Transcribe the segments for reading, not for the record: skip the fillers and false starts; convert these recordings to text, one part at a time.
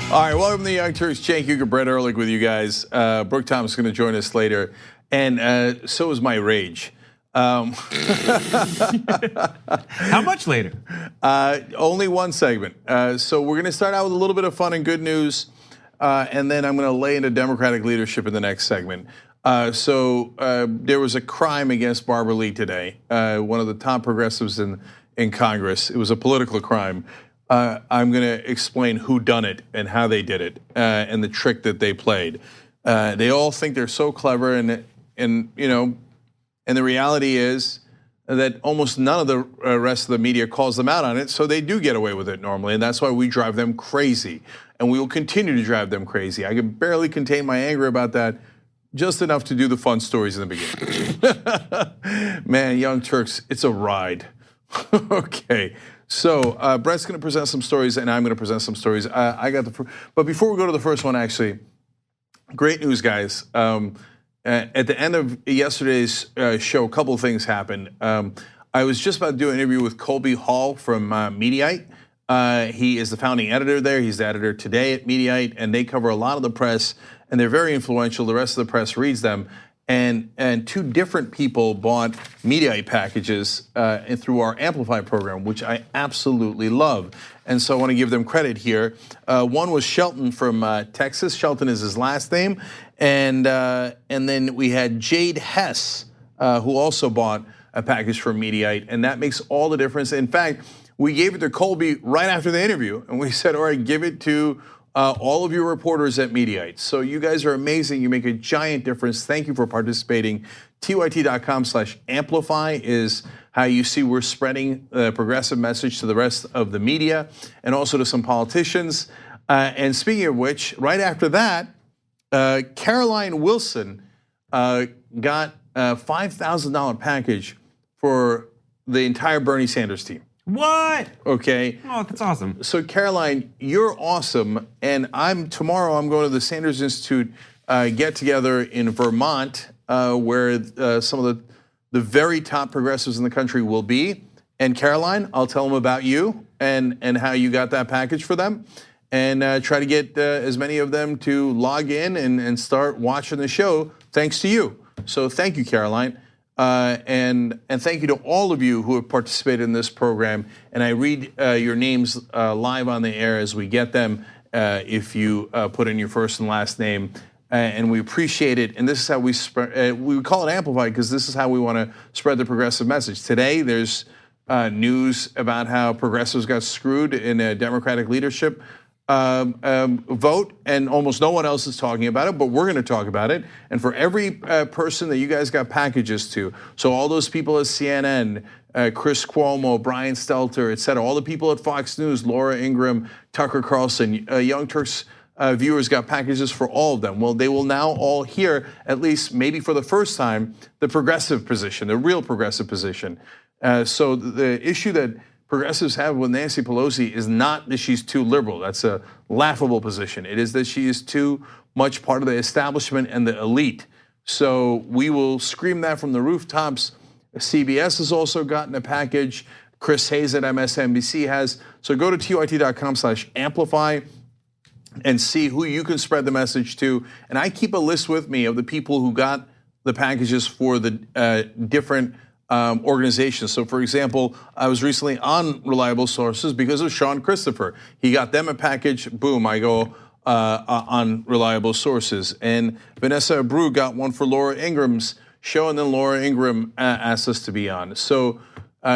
All right, welcome to the Young Turks. Cenk Uygur, Brett Ehrlich with you guys. Brooke Thomas is going to join us later, and so is my rage. How much later? Only one segment. So we're going to start out with a little bit of fun and good news, and then I'm going to lay into Democratic leadership in the next segment. There was a crime against Barbara Lee today, one of the top progressives in Congress. It was a political crime. I'm going to explain who done it and how they did it, and the trick that they played. They all think they're so clever, and the reality is that almost none of the rest of the media calls them out on it, so they do get away with it normally, and that's why we drive them crazy, and we will continue to drive them crazy. I can barely contain my anger about that, just enough to do the fun stories in the beginning. Man, Young Turks, it's a ride. Okay. So Brett's going to present some stories, and I'm going to present some stories. But before we go to the first one, actually, great news, guys. At the end of yesterday's show, a couple of things happened. I was just about to do an interview with Colby Hall from Mediaite. He is the founding editor there. He's the editor today at Mediaite, and they cover a lot of the press, and they're very influential. The rest of the press reads them. And two different people bought Mediaite packages through our Amplify program, which I absolutely love. And so I want to give them credit here. One was Shelton from Texas. Shelton is his last name. And then we had Jade Hess, who also bought a package from Mediaite. And that makes all the difference. In fact, we gave it to Colby right after the interview. And we said, all right, give it to all of your reporters at Mediaite. So you guys are amazing. You make a giant difference. Thank you for participating. TYT.com/amplify is how you see we're spreading the progressive message to the rest of the media and also to some politicians. And speaking of which, right after that, Caroline Wilson got a $5,000 package for the entire Bernie Sanders team. What? Okay. Oh, that's awesome. So Caroline, you're awesome, and tomorrow I'm going to the Sanders Institute get together in Vermont, where some of the very top progressives in the country will be. And Caroline, I'll tell them about you and how you got that package for them, and try to get as many of them to log in and start watching the show thanks to you. So thank you, Caroline. And thank you to all of you who have participated in this program. And I read your names live on the air as we get them if you put in your first and last name. And we appreciate it. And this is how we spread, we call it Amplify because this is how we want to spread the progressive message. Today, there's news about how progressives got screwed in a Democratic leadership vote, and almost no one else is talking about it, but we're going to talk about it. And for every person that you guys got packages to, so all those people at CNN, Chris Cuomo, Brian Stelter, et cetera, all the people at Fox News, Laura Ingraham, Tucker Carlson, Young Turks viewers got packages for all of them. Well, they will now all hear, at least maybe for the first time, the progressive position, the real progressive position. So the issue that progressives have with Nancy Pelosi is not that she's too liberal. That's a laughable position. It is that she is too much part of the establishment and the elite. So we will scream that from the rooftops. CBS has also gotten a package. Chris Hayes at MSNBC has. So go to TYT.com/amplify and see who you can spread the message to. And I keep a list with me of the people who got the packages for the different organizations. So for example, I was recently on Reliable Sources because of Sean Christopher. He got them a package, boom, I go on Reliable Sources. And Vanessa Abreu got one for Laura Ingram's show, and then Laura Ingraham asked us to be on. So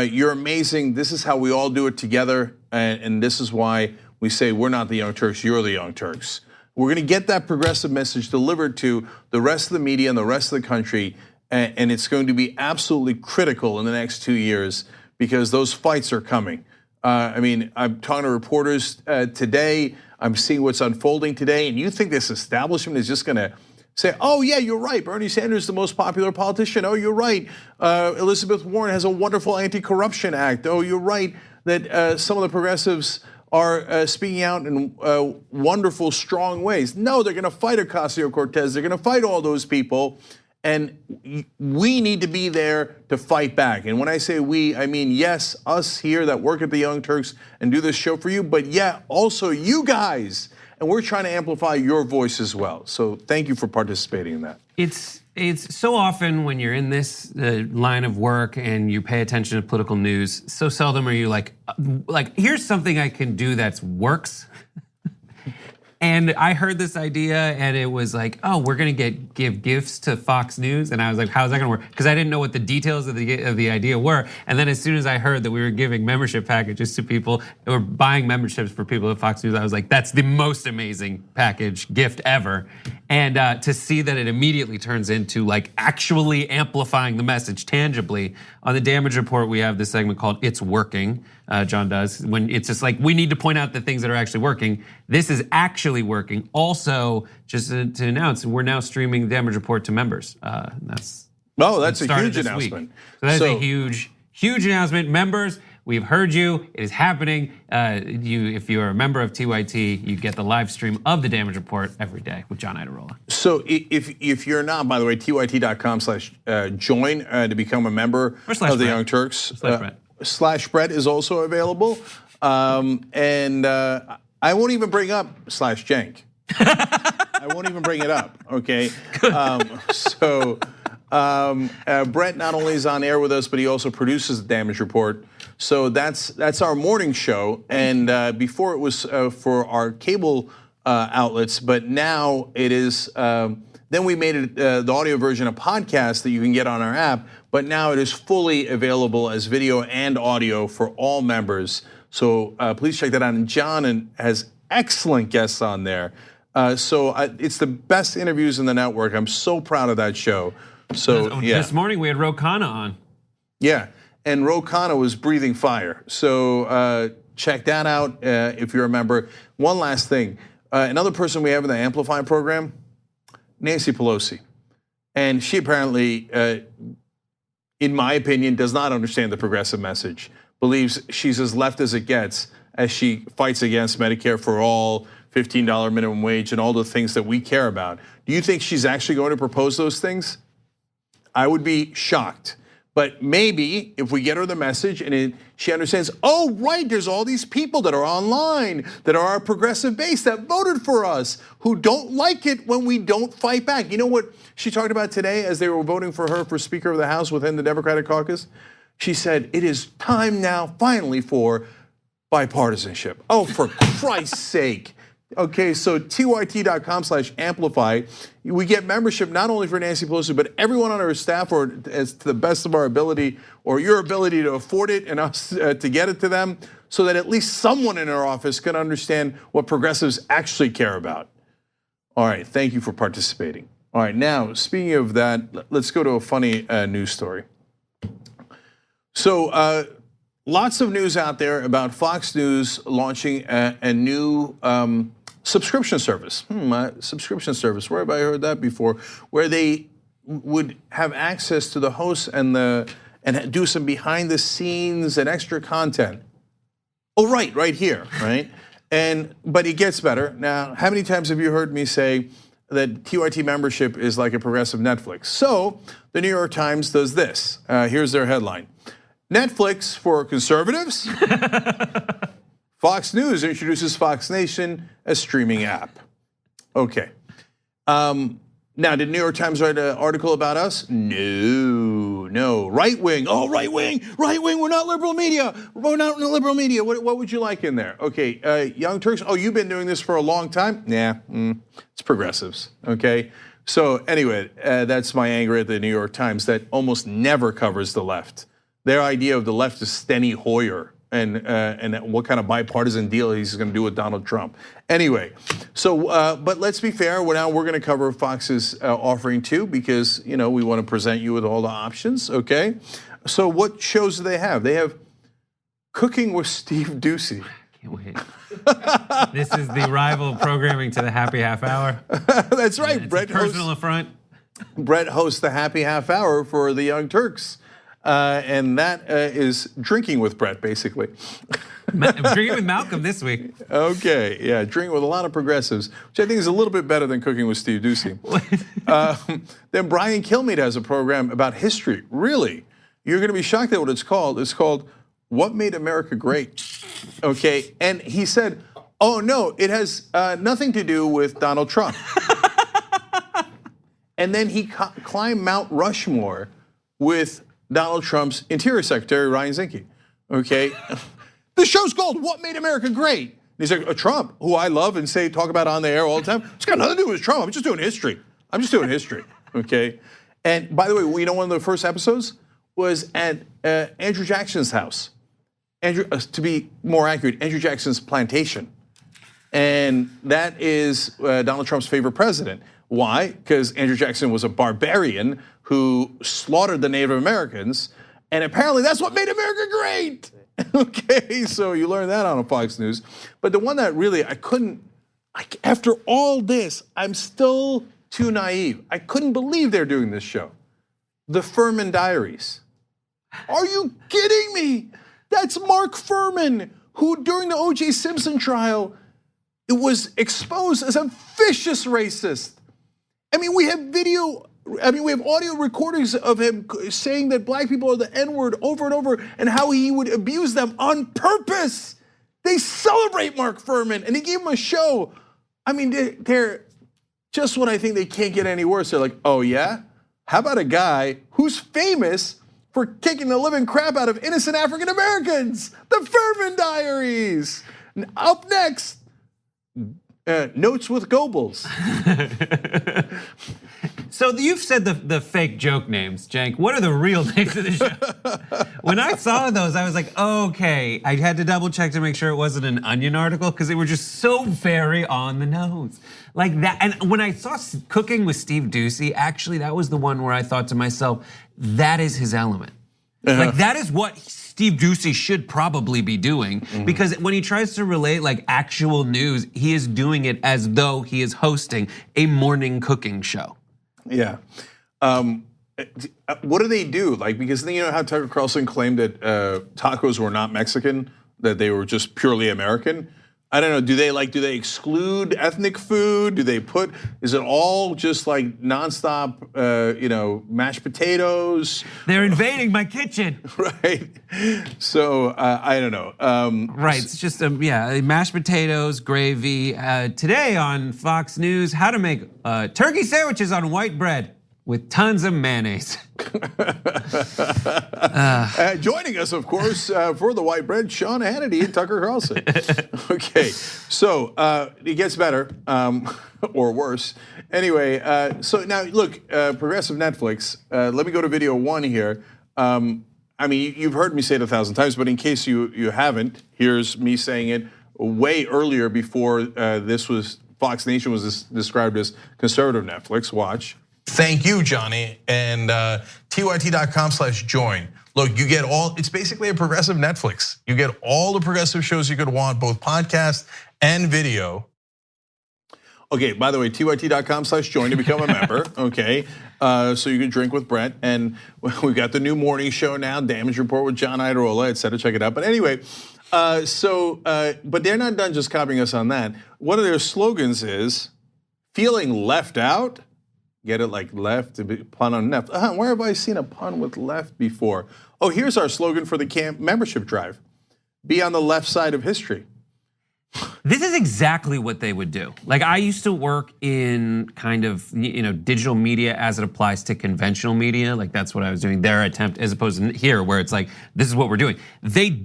you're amazing. This is how we all do it together, and this is why we say we're not the Young Turks, you're the Young Turks. We're gonna get that progressive message delivered to the rest of the media and the rest of the country, and it's going to be absolutely critical in the next 2 years because those fights are coming. I mean, I'm talking to reporters today, I'm seeing what's unfolding today, and you think this establishment is just gonna say, oh yeah, you're right, Bernie Sanders is the most popular politician. Oh, you're right, Elizabeth Warren has a wonderful anti-corruption act. Oh, you're right that some of the progressives are speaking out in wonderful, strong ways. No, they're gonna fight Ocasio-Cortez, they're gonna fight all those people, and we need to be there to fight back. And when I say we, I mean, yes, us here that work at the Young Turks and do this show for you, but yeah, also you guys. and we're trying to amplify your voice as well. So thank you for participating in that. It's so often when you're in this line of work and you pay attention to political news, so seldom are you like here's something I can do that works. And I heard this idea, and it was like, oh, we're gonna give gifts to Fox News, and I was like, how is that gonna work? Because I didn't know what the details of the idea were. And then as soon as I heard that we were giving membership packages to people, or buying memberships for people at Fox News, I was like, that's the most amazing package gift ever. And to see that it immediately turns into like actually amplifying the message tangibly. On the Damage Report, we have this segment called "It's Working." John does, when it's just like, we need to point out the things that are actually working. This is actually working. Also, just to announce, we're now streaming the Damage Report to members. That's a huge this announcement. Week. So that is a huge announcement. Members, we've heard you. It is happening. If you are a member of TYT, you get the live stream of the Damage Report every day with John Iadarola. So if you're not, by the way, tyt.com/join to become a member of the Young Turks. /Brett is also available. And I won't even bring up /Cenk. I won't even bring it up, okay? Brett not only is on air with us, but he also produces the Damage Report. So that's our morning show. And before it was for our cable outlets, but now it is, then we made it the audio version a podcast that you can get on our app, but now it is fully available as video and audio for all members. So please check that out. And John has excellent guests on there. It's the best interviews in the network. I'm so proud of that show. So yeah. This morning we had Ro Khanna on. Yeah, and Ro Khanna was breathing fire. So check that out if you're a member. One last thing, another person we have in the Amplify program, Nancy Pelosi. And she apparently, in my opinion, does not understand the progressive message. Believes she's as left as it gets as she fights against Medicare for all, $15 minimum wage, and all the things that we care about. Do you think she's actually going to propose those things? I would be shocked. But maybe if we get her the message and she understands, oh, right, there's all these people that are online that are our progressive base that voted for us who don't like it when we don't fight back. You know what she talked about today as they were voting for her for Speaker of the House within the Democratic caucus? She said, it is time now finally for bipartisanship. Oh, for Christ's sake. Okay, so tyt.com/amplify. We get membership not only for Nancy Pelosi, but everyone on our staff, or as to the best of our ability, or your ability to afford it and us to get it to them, so that at least someone in our office can understand what progressives actually care about. All right, thank you for participating. All right, now, speaking of that, let's go to a funny news story. So, lots of news out there about Fox News launching a new subscription service. Subscription service, where have I heard that before? Where they would have access to the hosts and do some behind the scenes and extra content. Oh, right here, right? But it gets better. Now, how many times have you heard me say that TYT membership is like a progressive Netflix? So the New York Times does this. Here's their headline. Netflix for conservatives? Fox News introduces Fox Nation, a streaming app. Okay. Now, did New York Times write an article about us? No. Right wing. Oh, right wing. We're not liberal media. We're not liberal media. What would you like in there? Okay, Young Turks. Oh, you've been doing this for a long time? Nah, it's progressives. Okay. So anyway, that's my anger at the New York Times that almost never covers the left. Their idea of the left is Steny Hoyer and what kind of bipartisan deal he's going to do with Donald Trump. Anyway, so but let's be fair. We're going to cover Fox's offering too, because we want to present you with all the options. Okay, so what shows do they have? They have Cooking with Steve Doocy. Can't wait. This is the rival programming to the Happy Half Hour. That's right. Brett personal affront. Brett hosts the Happy Half Hour for the Young Turks. And that is drinking with Brett, basically. Drinking with Malcolm this week. Okay, yeah, drinking with a lot of progressives, which I think is a little bit better than Cooking with Steve Doocy. Then Brian Kilmeade has a program about history. Really, you're going to be shocked at what it's called. It's called What Made America Great. Okay, and he said, Oh no, it has nothing to do with Donald Trump. And then he climbed Mount Rushmore with Donald Trump's Interior Secretary, Ryan Zinke. Okay? The show's called What Made America Great? And he's like, Trump, who I love and talk about on the air all the time, it's got nothing to do with Trump. I'm just doing history. Okay? And by the way, you know, one of the first episodes was at Andrew Jackson's house. To be more accurate, Andrew Jackson's plantation. And that is Donald Trump's favorite president. Why? Because Andrew Jackson was a barbarian who slaughtered the Native Americans, and apparently that's what made America great. Okay, so you learned that on Fox News. But the one that really after all this, I'm still too naive. I couldn't believe they're doing this show. The Furman Diaries. Are you kidding me? That's Mark Furman, who during the O.J. Simpson trial, it was exposed as a vicious racist. I mean, we have audio recordings of him saying that black people are the N-word over and over and how he would abuse them on purpose. They celebrate Mark Furman and they gave him a show. I mean, they're just when I think they can't get any worse. They're like, oh yeah? How about a guy who's famous for kicking the living crap out of innocent African Americans? The Furman Diaries. Up next, Notes with Goebbels. So you've said the fake joke names, Cenk. What are the real names of the show? When I saw those, I was like, okay. I had to double check to make sure it wasn't an Onion article because they were just so very on the nose. Like that. And when I saw Cooking with Steve Doocy, actually that was the one where I thought to myself, that is his element. Like that is what Steve Doocy should probably be doing, because when he tries to relate like actual news, he is doing it as though he is hosting a morning cooking show. Yeah. What do they do? Like, because you know how Tucker Carlson claimed that tacos were not Mexican, that they were just purely American? I don't know. Do they exclude ethnic food? Is it all just like nonstop, mashed potatoes? They're invading my kitchen. Right. So I don't know. Right. It's just mashed potatoes, gravy. Today on Fox News, how to make turkey sandwiches on white bread with tons of mayonnaise. Joining us, of course, for the white bread, Sean Hannity and Tucker Carlson. Okay, so it gets better, or worse. Anyway, so now look, progressive Netflix. Let me go to video one here. I mean, you've heard me say it 1,000 times, but in case you haven't, here's me saying it way earlier before Fox Nation was described as conservative Netflix. Watch. Thank you, Johnny, and tyt.com/join. Look, you get it's basically a progressive Netflix. You get all the progressive shows you could want, both podcast and video. Okay, by the way, tyt.com/join to become a member, okay? So you can drink with Brett, and we've got the new morning show now, Damage Report with John Iadarola, et cetera, check it out. But anyway, but they're not done just copying us on that. One of their slogans is, feeling left out? Get it, like left, pun on left. Where have I seen a pun with left before? Oh, here's our slogan for the camp membership drive. Be on the left side of history. This is exactly what they would do. Like, I used to work in kind of, digital media as it applies to conventional media. Like, that's what I was doing, their attempt, as opposed to here where it's like, this is what we're doing. They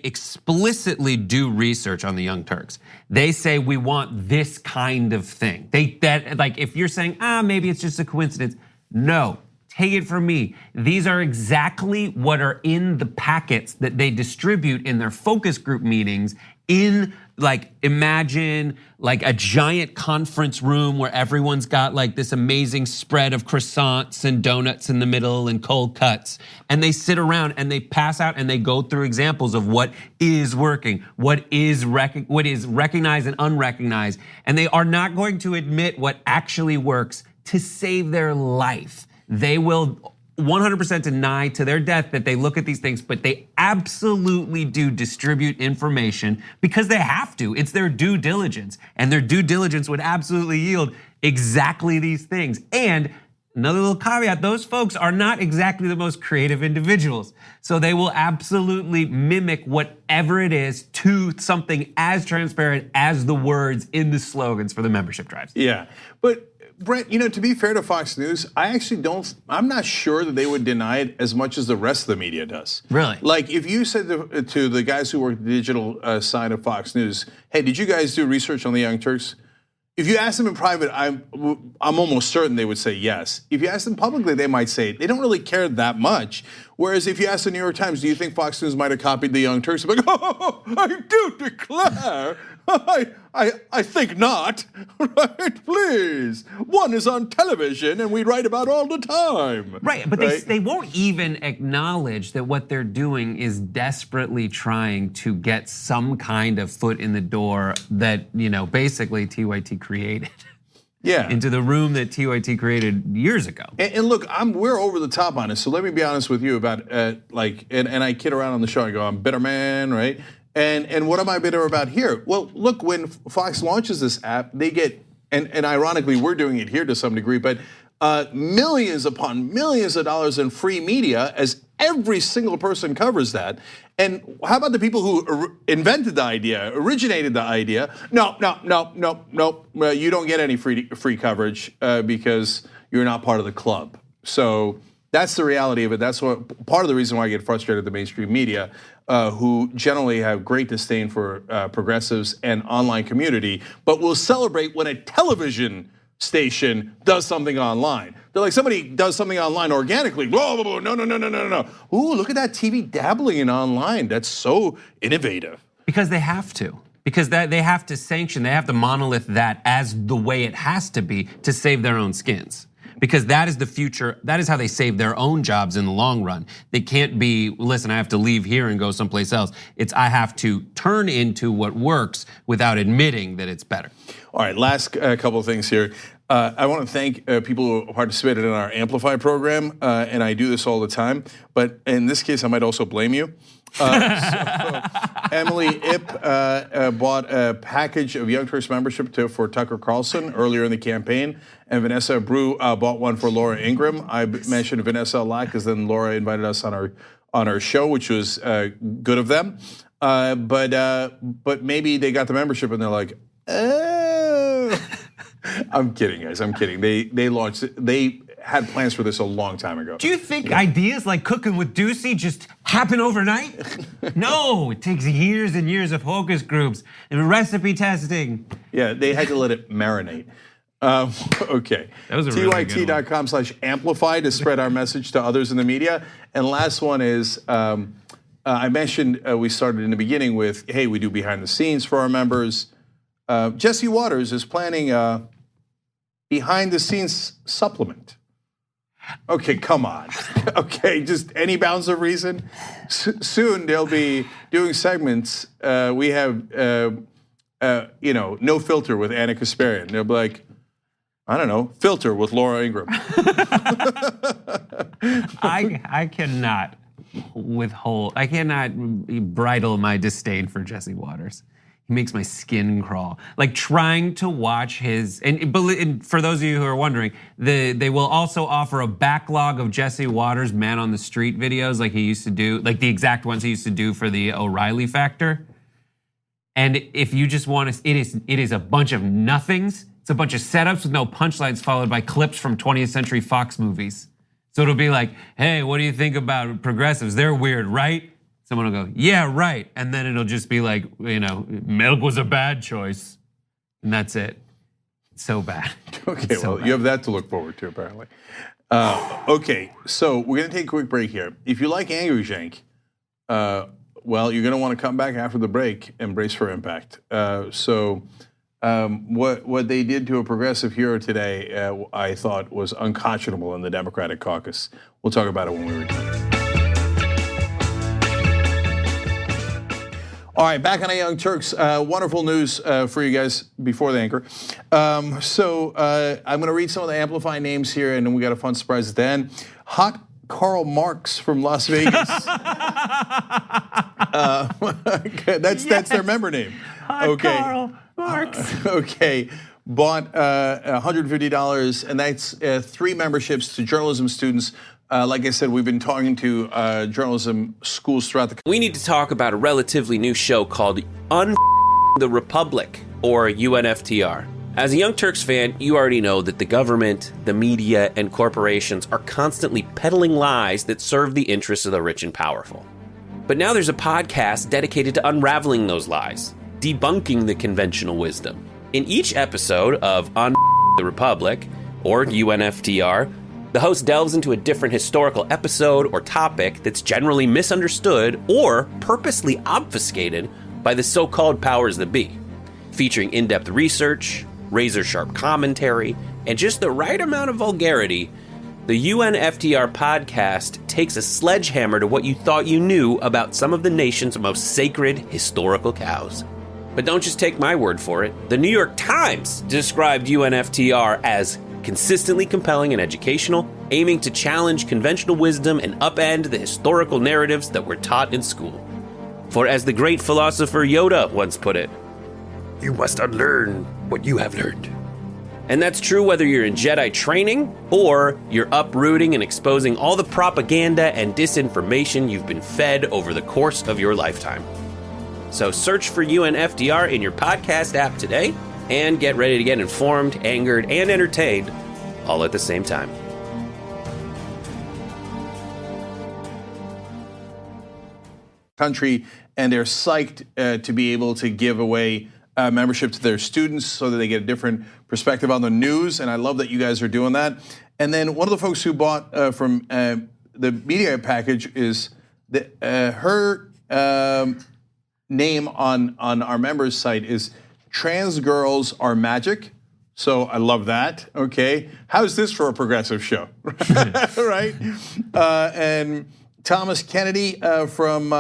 explicitly do research on the Young Turks. They say, we want this kind of thing. Like, if you're saying, maybe it's just a coincidence. No, take it from me. These are exactly what are in the packets that they distribute in their focus group meetings imagine like a giant conference room where everyone's got like this amazing spread of croissants and donuts in the middle and cold cuts. And they sit around and they pass out and they go through examples of what is working, what is recognized and unrecognized. And they are not going to admit what actually works to save their life. They will 100% deny to their death that they look at these things, but they absolutely do distribute information because they have to. It's their due diligence, and their due diligence would absolutely yield exactly these things. And Another little caveat, those folks are not exactly the most creative individuals. So they will absolutely mimic whatever it is to something as transparent as the words in the slogans for the membership drives. Yeah, but Brent, to be fair to Fox News, I'm not sure that they would deny it as much as the rest of the media does. Really? Like if you said to the guys who work the digital side of Fox News, hey, did you guys do research on the Young Turks? If you ask them in private, I'm almost certain they would say yes. If you ask them publicly, they might say they don't really care that much. Whereas if you ask the New York Times, do you think Fox News might have copied the Young Turks? They're like, oh, I do declare, I think not. Right? Please, one is on television and we write about all the time. Right, but they won't even acknowledge that what they're doing is desperately trying to get some kind of foot in the door that basically TYT created. Yeah. Into the room that TYT created years ago. And look, we're over the top on it. So let me be honest with you about and I kid around on the show. I go, I'm bitter man, right? And what am I bitter about here? Well, look, when Fox launches this app, they get and ironically we're doing it here to some degree, but millions upon millions of dollars in free media as every single person covers that. And how about the people who invented the idea, originated the idea? No. You don't get any free coverage because you're not part of the club. So that's the reality of it. That's part of the reason why I get frustrated with the mainstream media, who generally have great disdain for progressives and online community, but will celebrate when a television station does something online. They're like, somebody does something online organically. Whoa, no. Ooh, look at that TV dabbling in online. That's so innovative. Because they have to. Because they have to sanction, they have to monolith that as the way it has to be to save their own skins. Because that is the future, that is how they save their own jobs in the long run. They can't be, listen, I have to leave here and go someplace else. It's I have to turn into what works without admitting that it's better. All right, last couple of things here. I want to thank people who participated in our Amplify program, and I do this all the time, but in this case, I might also blame you. So Emily Ip bought a package of Young Turks membership for Tucker Carlson earlier in the campaign, and Vanessa Brew bought one for Laura Ingraham. I mentioned Vanessa a lot because then Laura invited us on our show, which was good of them. But maybe they got the membership and they're like, oh. I'm kidding, guys. I'm kidding. They had plans for this a long time ago. Do you think ideas like cooking with Doocy just happen overnight? No, it takes years and years of focus groups and recipe testing. Yeah, they had to let it marinate. Okay. That was a really good one. TYT.com/amplify to spread our message to others in the media. And last one is, I mentioned we started in the beginning with, hey, we do behind the scenes for our members. Jesse Waters is planning a behind the scenes supplement. Okay, come on. Okay, just any bounds of reason. Soon they'll be doing segments. We have, No Filter with Anna Kasparian. They'll be like, I don't know, Filter with Laura Ingraham. I cannot I cannot bridle my disdain for Jesse Waters. He makes my skin crawl. Like trying to watch his, and for those of you who are wondering, they will also offer a backlog of Jesse Waters man on the street videos like he used to do, like the exact ones he used to do for the O'Reilly Factor. And if you just want to, it is a bunch of nothings. It's a bunch of setups with no punchlines followed by clips from 20th Century Fox movies. So it'll be like, hey, what do you think about progressives? They're weird, right? Someone will go, yeah, right. And then it'll just be like, milk was a bad choice. And that's it. So bad. Okay, so bad. You have that to look forward to, apparently. Okay, so we're going to take a quick break here. If you like Angry Jank, well, you're going to want to come back after the break and brace for impact. What they did to a progressive hero today, I thought was unconscionable in the Democratic caucus. We'll talk about it when we return. All right, back on the Young Turks. Wonderful news for you guys before the anchor. I'm going to read some of the Amplify names here, and then we got a fun surprise at the end. Hot Karl Marx from Las Vegas. That's their member name. Hot Karl Marx. Okay. bought $150, and that's 3 memberships to journalism students. Like I said, we've been talking to journalism schools throughout the country. We need to talk about a relatively new show called the Republic, or UNFTR. As a Young Turks fan, you already know that the government, the media, and corporations are constantly peddling lies that serve the interests of the rich and powerful. But now there's a podcast dedicated to unraveling those lies, debunking the conventional wisdom. In each episode of the Republic, or UNFTR, the host delves into a different historical episode or topic that's generally misunderstood or purposely obfuscated by the so-called powers that be, featuring in-depth research, razor-sharp commentary, and just the right amount of vulgarity. The UNFTR podcast takes a sledgehammer to what you thought you knew about some of the nation's most sacred historical cows. But don't just take my word for it. The New York Times described UNFTR as consistently compelling and educational, aiming to challenge conventional wisdom and upend the historical narratives that were taught in school. For as the great philosopher Yoda once put it, you must unlearn what you have learned. And that's true whether you're in Jedi training or you're uprooting and exposing all the propaganda and disinformation you've been fed over the course of your lifetime. So search for UNFTR in your podcast app today and get ready to get informed, angered, and entertained all at the same time. Country, and they're psyched to be able to give away membership to their students so that they get a different perspective on the news. And I love that you guys are doing that. And then one of the folks who bought from the media package is her name on our members site is Trans Girls Are Magic. So I love that. Okay, how's this for a progressive show, right? And Thomas Kennedy from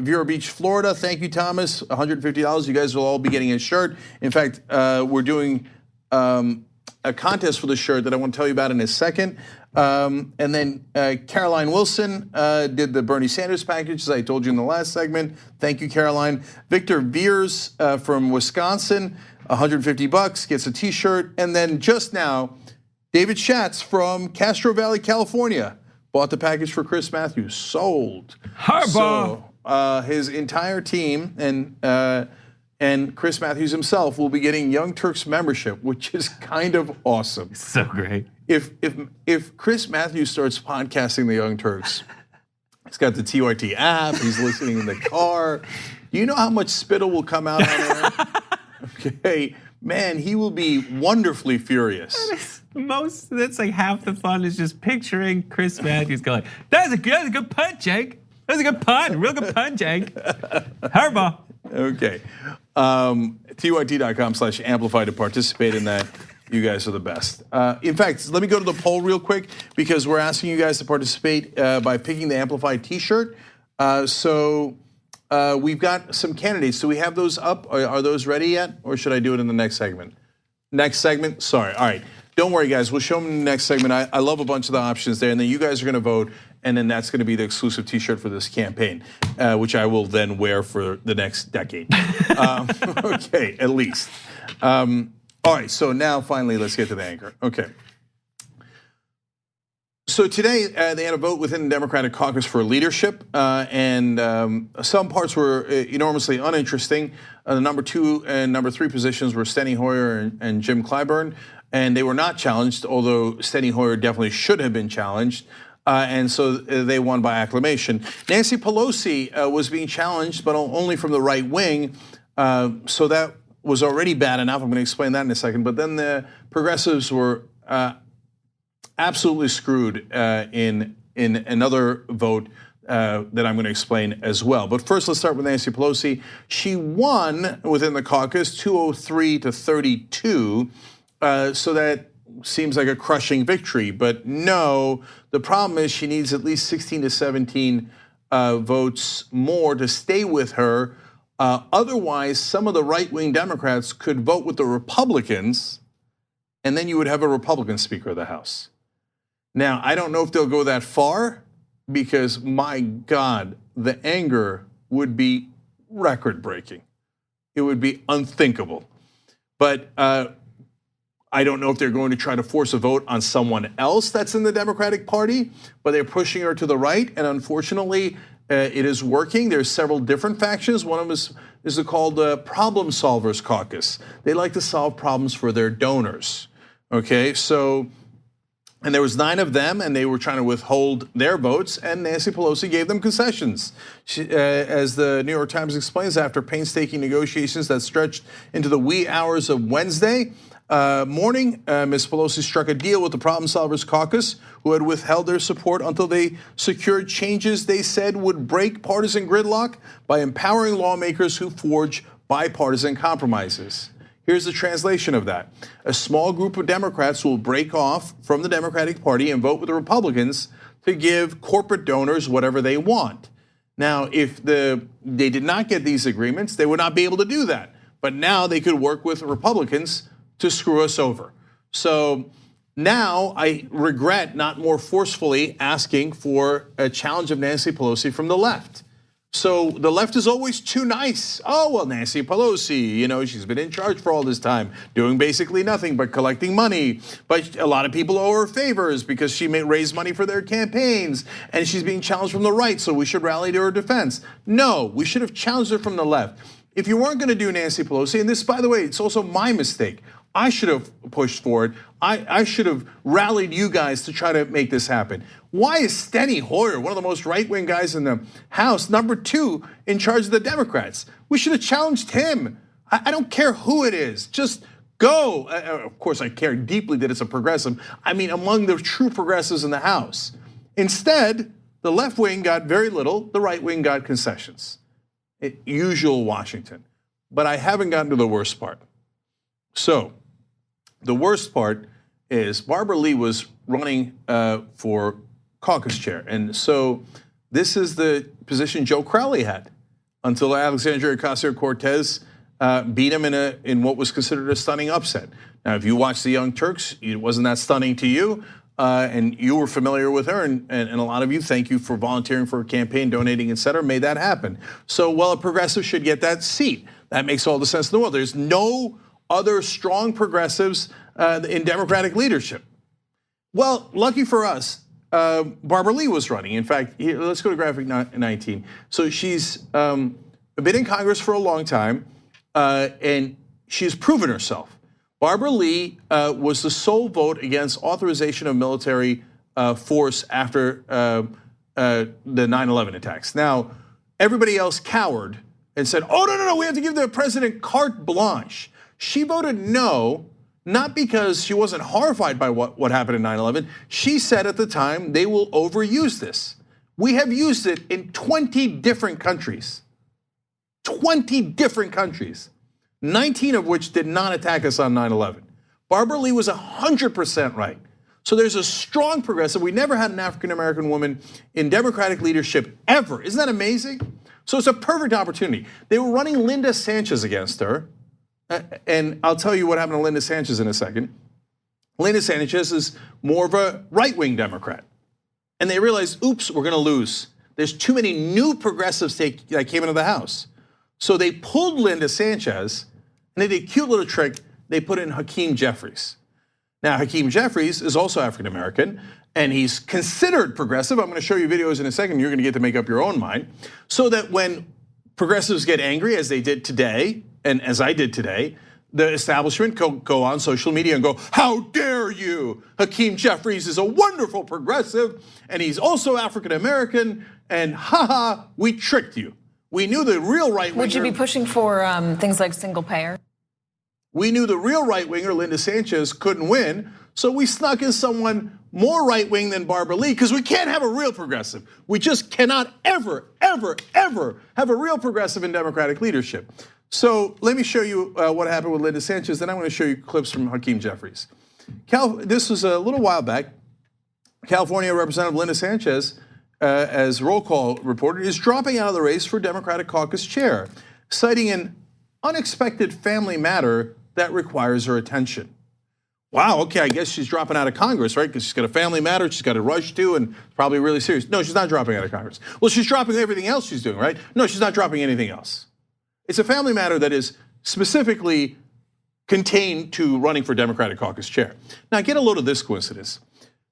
Vero Beach, Florida. Thank you, Thomas. $150. You guys will all be getting a shirt. In fact, we're doing a contest for the shirt that I want to tell you about in a second. And then Caroline Wilson did the Bernie Sanders package, as I told you in the last segment. Thank you, Caroline. Victor Veers from Wisconsin, $150, gets a t-shirt. And then just now, David Schatz from Castro Valley, California, bought the package for Chris Matthews. Sold. Harbaugh. So his entire team and Chris Matthews himself will be getting Young Turks membership, which is kind of awesome. So great. If Chris Matthews starts podcasting the Young Turks, he's got the TYT app, he's listening in the car. Do you know how much spittle will come out on air? Okay, man, he will be wonderfully furious. That's like half the fun is just picturing Chris Matthews going, that's a good punt, Jake. That's a good punt, real good punt, Jake. Harbaugh. Okay, tyt.com/amplify to participate in that. You guys are the best. In fact, let me go to the poll real quick because we're asking you guys to participate by picking the Amplify t-shirt. So we've got some candidates. Do we have those up? Are those ready yet? Or should I do it in the next segment? Next segment? Sorry. All right. Don't worry, guys. We'll show them in the next segment. I love a bunch of the options there. And then you guys are going to vote. And then that's going to be the exclusive t-shirt for this campaign, which I will then wear for the next decade. Okay, at least. All right, so now finally let's get to the anchor. Okay. So today they had a vote within the Democratic caucus for leadership, and some parts were enormously uninteresting. The number 2 and number 3 positions were Steny Hoyer and Jim Clyburn, and they were not challenged, although Steny Hoyer definitely should have been challenged. And so they won by acclamation. Nancy Pelosi was being challenged, but only from the right wing, so that was already bad enough. I'm going to explain that in a second. But then the progressives were absolutely screwed in another vote that I'm going to explain as well. But first, let's start with Nancy Pelosi. She won within the caucus 203 to 32, so that seems like a crushing victory. But no, the problem is she needs at least 16 to 17 votes more to stay with her. Otherwise, some of the right-wing Democrats could vote with the Republicans, and then you would have a Republican Speaker of the House. Now, I don't know if they'll go that far, because my God, the anger would be record-breaking. It would be unthinkable. But I don't know if they're going to try to force a vote on someone else that's in the Democratic Party, but they're pushing her to the right, and unfortunately, it is working. There's several different factions. One of them is called the Problem Solvers Caucus. They like to solve problems for their donors. Okay, so, and there was 9 of them, and they were trying to withhold their votes, and Nancy Pelosi gave them concessions. As the New York Times explains, after painstaking negotiations that stretched into the wee hours of Wednesday morning, Ms. Pelosi struck a deal with the Problem Solvers Caucus, who had withheld their support until they secured changes they said would break partisan gridlock by empowering lawmakers who forge bipartisan compromises. Here's the translation of that. A small group of Democrats will break off from the Democratic Party and vote with the Republicans to give corporate donors whatever they want. Now, if they did not get these agreements, they would not be able to do that. But now they could work with Republicans to screw us over. So now I regret not more forcefully asking for a challenge of Nancy Pelosi from the left. So the left is always too nice. Oh, well, Nancy Pelosi, she's been in charge for all this time, doing basically nothing but collecting money. But a lot of people owe her favors because she may raise money for their campaigns, and she's being challenged from the right, so we should rally to her defense. No, we should have challenged her from the left. If you weren't gonna do Nancy Pelosi, and this, by the way, it's also my mistake. I should have pushed for it. I should have rallied you guys to try to make this happen. Why is Steny Hoyer, one of the most right-wing guys in the House, number 2 in charge of the Democrats? We should have challenged him. I don't care who it is, just go. Of course, I care deeply that it's a progressive. I mean, among the true progressives in the House. Instead, the left wing got very little, the right wing got concessions. Usual Washington. But I haven't gotten to the worst part. So, the worst part is Barbara Lee was running for caucus chair. And so this is the position Joe Crowley had until Alexandria Ocasio-Cortez beat him in what was considered a stunning upset. Now, if you watch the Young Turks, it wasn't that stunning to you, and you were familiar with her, and a lot of you, thank you for volunteering for a campaign, donating, et cetera, made that happen. So, well, a progressive should get that seat. That makes all the sense in the world. There's no other strong progressives in Democratic leadership. Well, lucky for us, Barbara Lee was running. In fact, here, let's go to graphic 19. So she's been in Congress for a long time, and she's proven herself. Barbara Lee was the sole vote against authorization of military force after the 9/11 attacks. Now, everybody else cowered and said, oh, no, we have to give the president carte blanche. She voted no, not because she wasn't horrified by what happened in 9/11. She said at the time they will overuse this. We have used it in 20 different countries. 20 different countries, 19 of which did not attack us on 9/11. Barbara Lee was 100% right. So there's a strong progressive. We never had an African-American woman in Democratic leadership ever. Isn't that amazing? So it's a perfect opportunity. They were running Linda Sanchez against her. And I'll tell you what happened to Linda Sanchez in a second. Linda Sanchez is more of a right-wing Democrat. And they realized, oops, we're gonna lose. There's too many new progressives that came into the House. So they pulled Linda Sanchez, and they did a cute little trick. They put in Hakeem Jeffries. Now, Hakeem Jeffries is also African-American, and he's considered progressive. I'm gonna show you videos in a second. You're gonna get to make up your own mind. So that when progressives get angry, as they did today, and as I did today, the establishment go on social media and go, how dare you? Hakeem Jeffries is a wonderful progressive, and he's also African-American, and haha, we tricked you. We knew the real right-winger. Would you be pushing for things like single payer? We knew the real right-winger, Linda Sanchez, couldn't win, so we snuck in someone more right-wing than Barbara Lee, because we can't have a real progressive. We just cannot ever have a real progressive in Democratic leadership. So let me show you what happened with Linda Sanchez, then I'm gonna show you clips from Hakeem Jeffries. This was a little while back. California Representative Linda Sanchez, as roll call reported, is dropping out of the race for Democratic caucus chair, citing an unexpected family matter that requires her attention. Wow, okay, I guess she's dropping out of Congress, right? Because she's got a family matter she's got to rush to and probably really serious. No, she's not dropping out of Congress. Well, she's dropping everything else she's doing, right? No, she's not dropping anything else. It's a family matter that is specifically contained to running for Democratic caucus chair. Now get a load of this coincidence.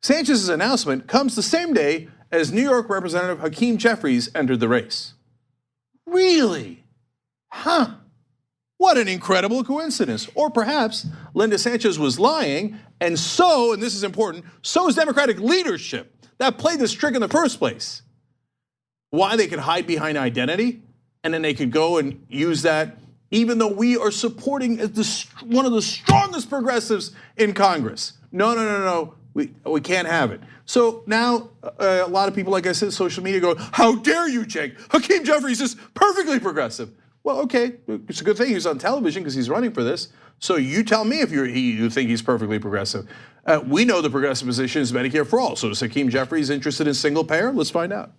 Sanchez's announcement comes the same day as New York Representative Hakeem Jeffries entered the race. Really? Huh. What an incredible coincidence. Or perhaps Linda Sanchez was lying, and this is important, so is Democratic leadership that played this trick in the first place. Why they could hide behind identity, and then they could go and use that, even though we are supporting one of the strongest progressives in Congress. No, we can't have it. So now a lot of people, like I said, social media go, how dare you, Jake? Hakeem Jeffries is perfectly progressive. Well, okay, it's a good thing he's on television because he's running for this. So you tell me if you think he's perfectly progressive. We know the progressive position is Medicare for all. So is Hakeem Jeffries interested in single payer? Let's find out.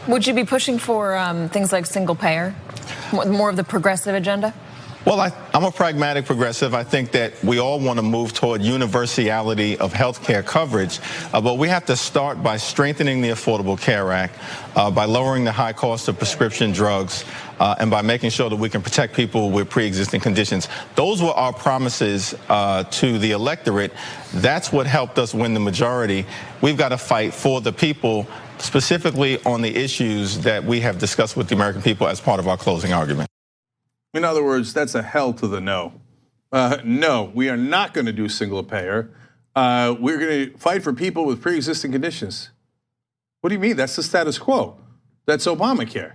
Would you be pushing for things like single payer, more of the progressive agenda? Well, I'm a pragmatic progressive. I think that we all want to move toward universality of health care coverage, but we have to start by strengthening the Affordable Care Act, by lowering the high cost of prescription drugs, and by making sure that we can protect people with pre-existing conditions. Those were our promises to the electorate. That's what helped us win the majority. We've got to fight for the people, specifically on the issues that we have discussed with the American people as part of our closing argument. In other words, that's a hell to the no. No, we are not going to do single payer. We're going to fight for people with pre-existing conditions. What do you mean? That's the status quo. That's Obamacare.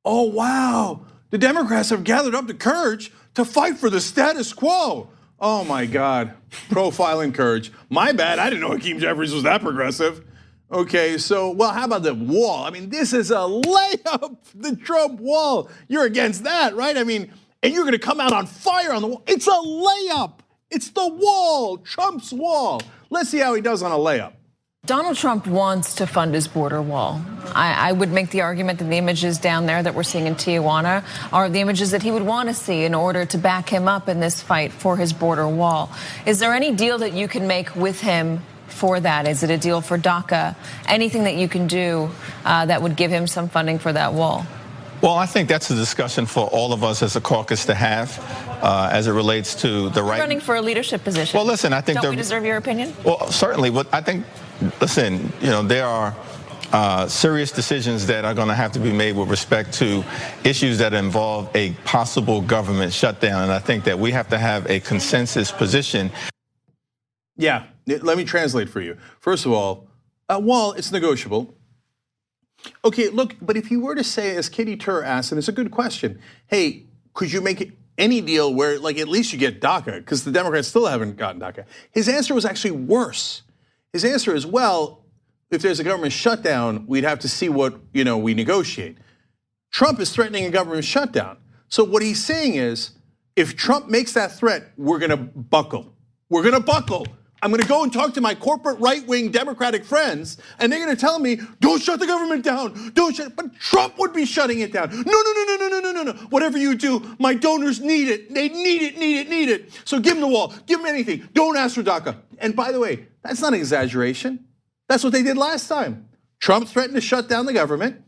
Oh, wow. The Democrats have gathered up the courage to fight for the status quo. Oh my God, profiling courage. My bad, I didn't know Hakeem Jeffries was that progressive. Okay, so, well, how about the wall? I mean, this is a layup, the Trump wall. You're against that, right? I mean, and you're gonna come out on fire on the wall. It's a layup. It's the wall, Trump's wall. Let's see how he does on a layup. Donald Trump wants to fund his border wall. I would make the argument that the images down there that we're seeing in Tijuana are the images that he would want to see in order to back him up in this fight for his border wall. Is there any deal that you can make with him for that? Is it a deal for DACA? Anything that you can do that would give him some funding for that wall? Well, I think that's a discussion for all of us as a caucus to have as it relates to the right. You're running for a leadership position. Well, listen, I think don't we deserve your opinion? Well, certainly. But I think, listen, there are serious decisions that are going to have to be made with respect to issues that involve a possible government shutdown, and I think that we have to have a consensus position. Yeah, let me translate for you. First of all, wall, it's negotiable. Okay, look, but if you were to say, as Katie Tur asked, and it's a good question, hey, could you make any deal where, like, at least you get DACA, because the Democrats still haven't gotten DACA. His answer was actually worse. His answer is, well, if there's a government shutdown, we'd have to see what, we negotiate. Trump is threatening a government shutdown. So what he's saying is, if Trump makes that threat, we're gonna buckle. We're gonna buckle. I'm gonna go and talk to my corporate right-wing Democratic friends, and they're gonna tell me, don't shut the government down, don't shut it. But Trump would be shutting it down. No. Whatever you do, my donors need it. They need it. So give them the wall, give them anything. Don't ask for DACA. And by the way, that's not an exaggeration. That's what they did last time. Trump threatened to shut down the government,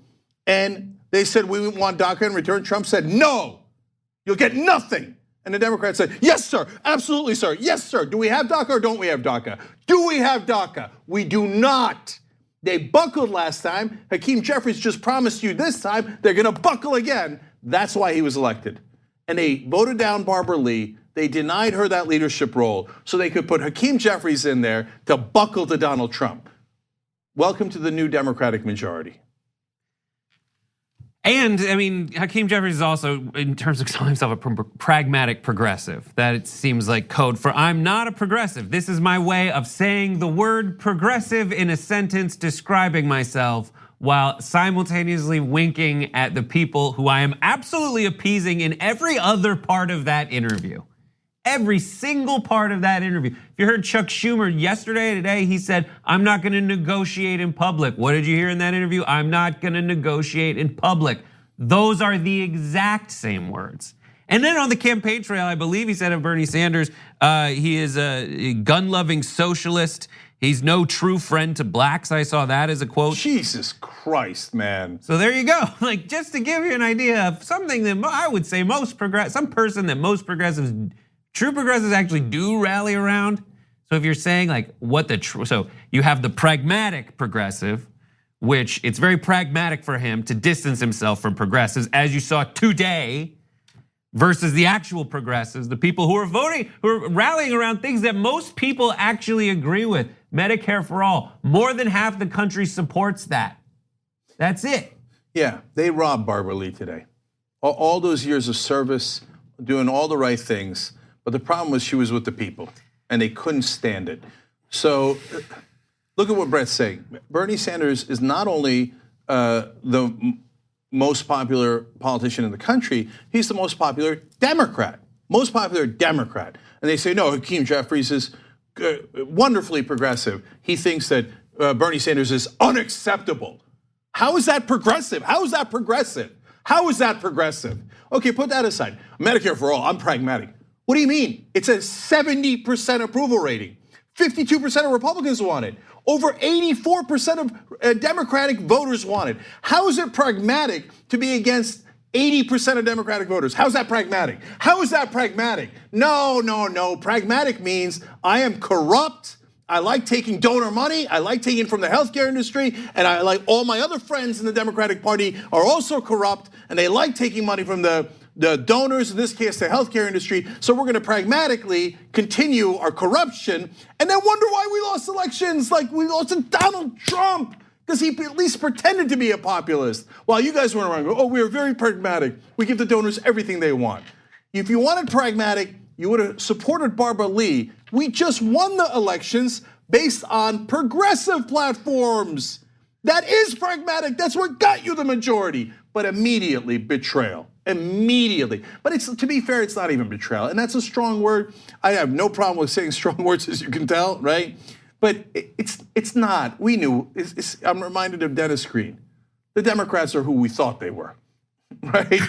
and they said, we want DACA in return. Trump said, no, you'll get nothing. And the Democrats said, yes, sir, absolutely, sir. Yes, sir. Do we have DACA or don't we have DACA? Do we have DACA? We do not. They buckled last time. Hakeem Jeffries just promised you this time they're gonna buckle again. That's why he was elected. And they voted down Barbara Lee. They denied her that leadership role so they could put Hakeem Jeffries in there to buckle to Donald Trump. Welcome to the new Democratic majority. And I mean, Hakeem Jeffries is also, in terms of calling himself a pragmatic progressive. That it seems like code for I'm not a progressive. This is my way of saying the word progressive in a sentence describing myself while simultaneously winking at the people who I am absolutely appeasing in every other part of that interview. Every single part of that interview. If you heard Chuck Schumer yesterday, today, he said, I'm not gonna negotiate in public. What did you hear in that interview? I'm not gonna negotiate in public. Those are the exact same words. And then on the campaign trail, I believe he said of Bernie Sanders, he is a gun-loving socialist. He's no true friend to blacks. I saw that as a quote. Jesus Christ, man. So there you go. Like, just to give you an idea of something that I would say some person that most progressives true progressives actually do rally around. So if you're saying like so you have the pragmatic progressive, which it's very pragmatic for him to distance himself from progressives, as you saw today, versus the actual progressives, the people who are voting, who are rallying around things that most people actually agree with. Medicare for all, more than half the country supports that. That's it. Yeah, they robbed Barbara Lee today. All those years of service, doing all the right things, but the problem was she was with the people, and they couldn't stand it. So look at what Brett's saying. Bernie Sanders is not only the most popular politician in the country, he's the most popular Democrat. Most popular Democrat. And they say, no, Hakeem Jeffries is wonderfully progressive. He thinks that Bernie Sanders is unacceptable. How is that progressive? How is that progressive? How is that progressive? Okay, put that aside. Medicare for all, I'm pragmatic. What do you mean? It's a 70% approval rating. 52% of Republicans want it. Over 84% of Democratic voters want it. How is it pragmatic to be against 80% of Democratic voters? How's that pragmatic? How is that pragmatic? No. Pragmatic means I am corrupt. I like taking donor money. I like taking from the healthcare industry. And I like all my other friends in the Democratic Party are also corrupt. And they like taking money from the donors, in this case, the healthcare industry. So we're going to pragmatically continue our corruption and then wonder why we lost elections like we lost to Donald Trump, because he at least pretended to be a populist. While you guys went around and go, oh, we are very pragmatic. We give the donors everything they want. If you wanted pragmatic, you would have supported Barbara Lee. We just won the elections based on progressive platforms. That is pragmatic. That's what got you the majority. But immediately, betrayal. Immediately. But it's, to be fair, it's not even betrayal. And that's a strong word. I have no problem with saying strong words, as you can tell, right? But it's not. We knew. I'm reminded of Dennis Green. The Democrats are who we thought they were, right?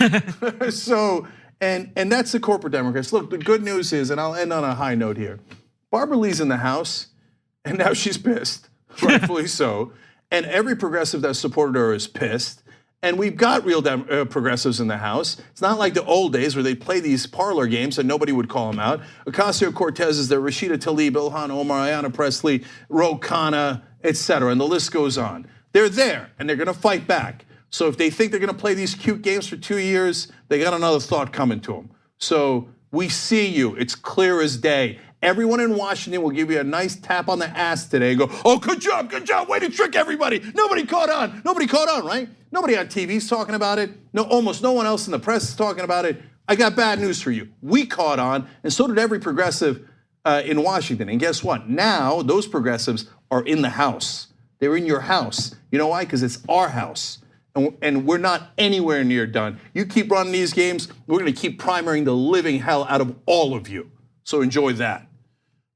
So, and that's the corporate Democrats. Look, the good news is, and I'll end on a high note here, Barbara Lee's in the House, and now she's pissed, rightfully so. And every progressive that supported her is pissed. And we've got real progressives in the House. It's not like the old days where they play these parlor games and nobody would call them out. Ocasio-Cortez is there, Rashida Tlaib, Ilhan Omar, Ayanna Pressley, Ro Khanna, et cetera, and the list goes on. They're there, and they're gonna fight back. So if they think they're gonna play these cute games for 2 years, they got another thought coming to them. So we see you, it's clear as day. Everyone in Washington will give you a nice tap on the ass today and go, oh, good job, way to trick everybody. Nobody caught on, right? Nobody on TV's talking about it. No, almost no one else in the press is talking about it. I got bad news for you. We caught on, and so did every progressive in Washington. And guess what? Now those progressives are in the House. They're in your house. You know why? Because it's our house. And we're not anywhere near done. You keep running these games, we're gonna keep primarying the living hell out of all of you. So enjoy that.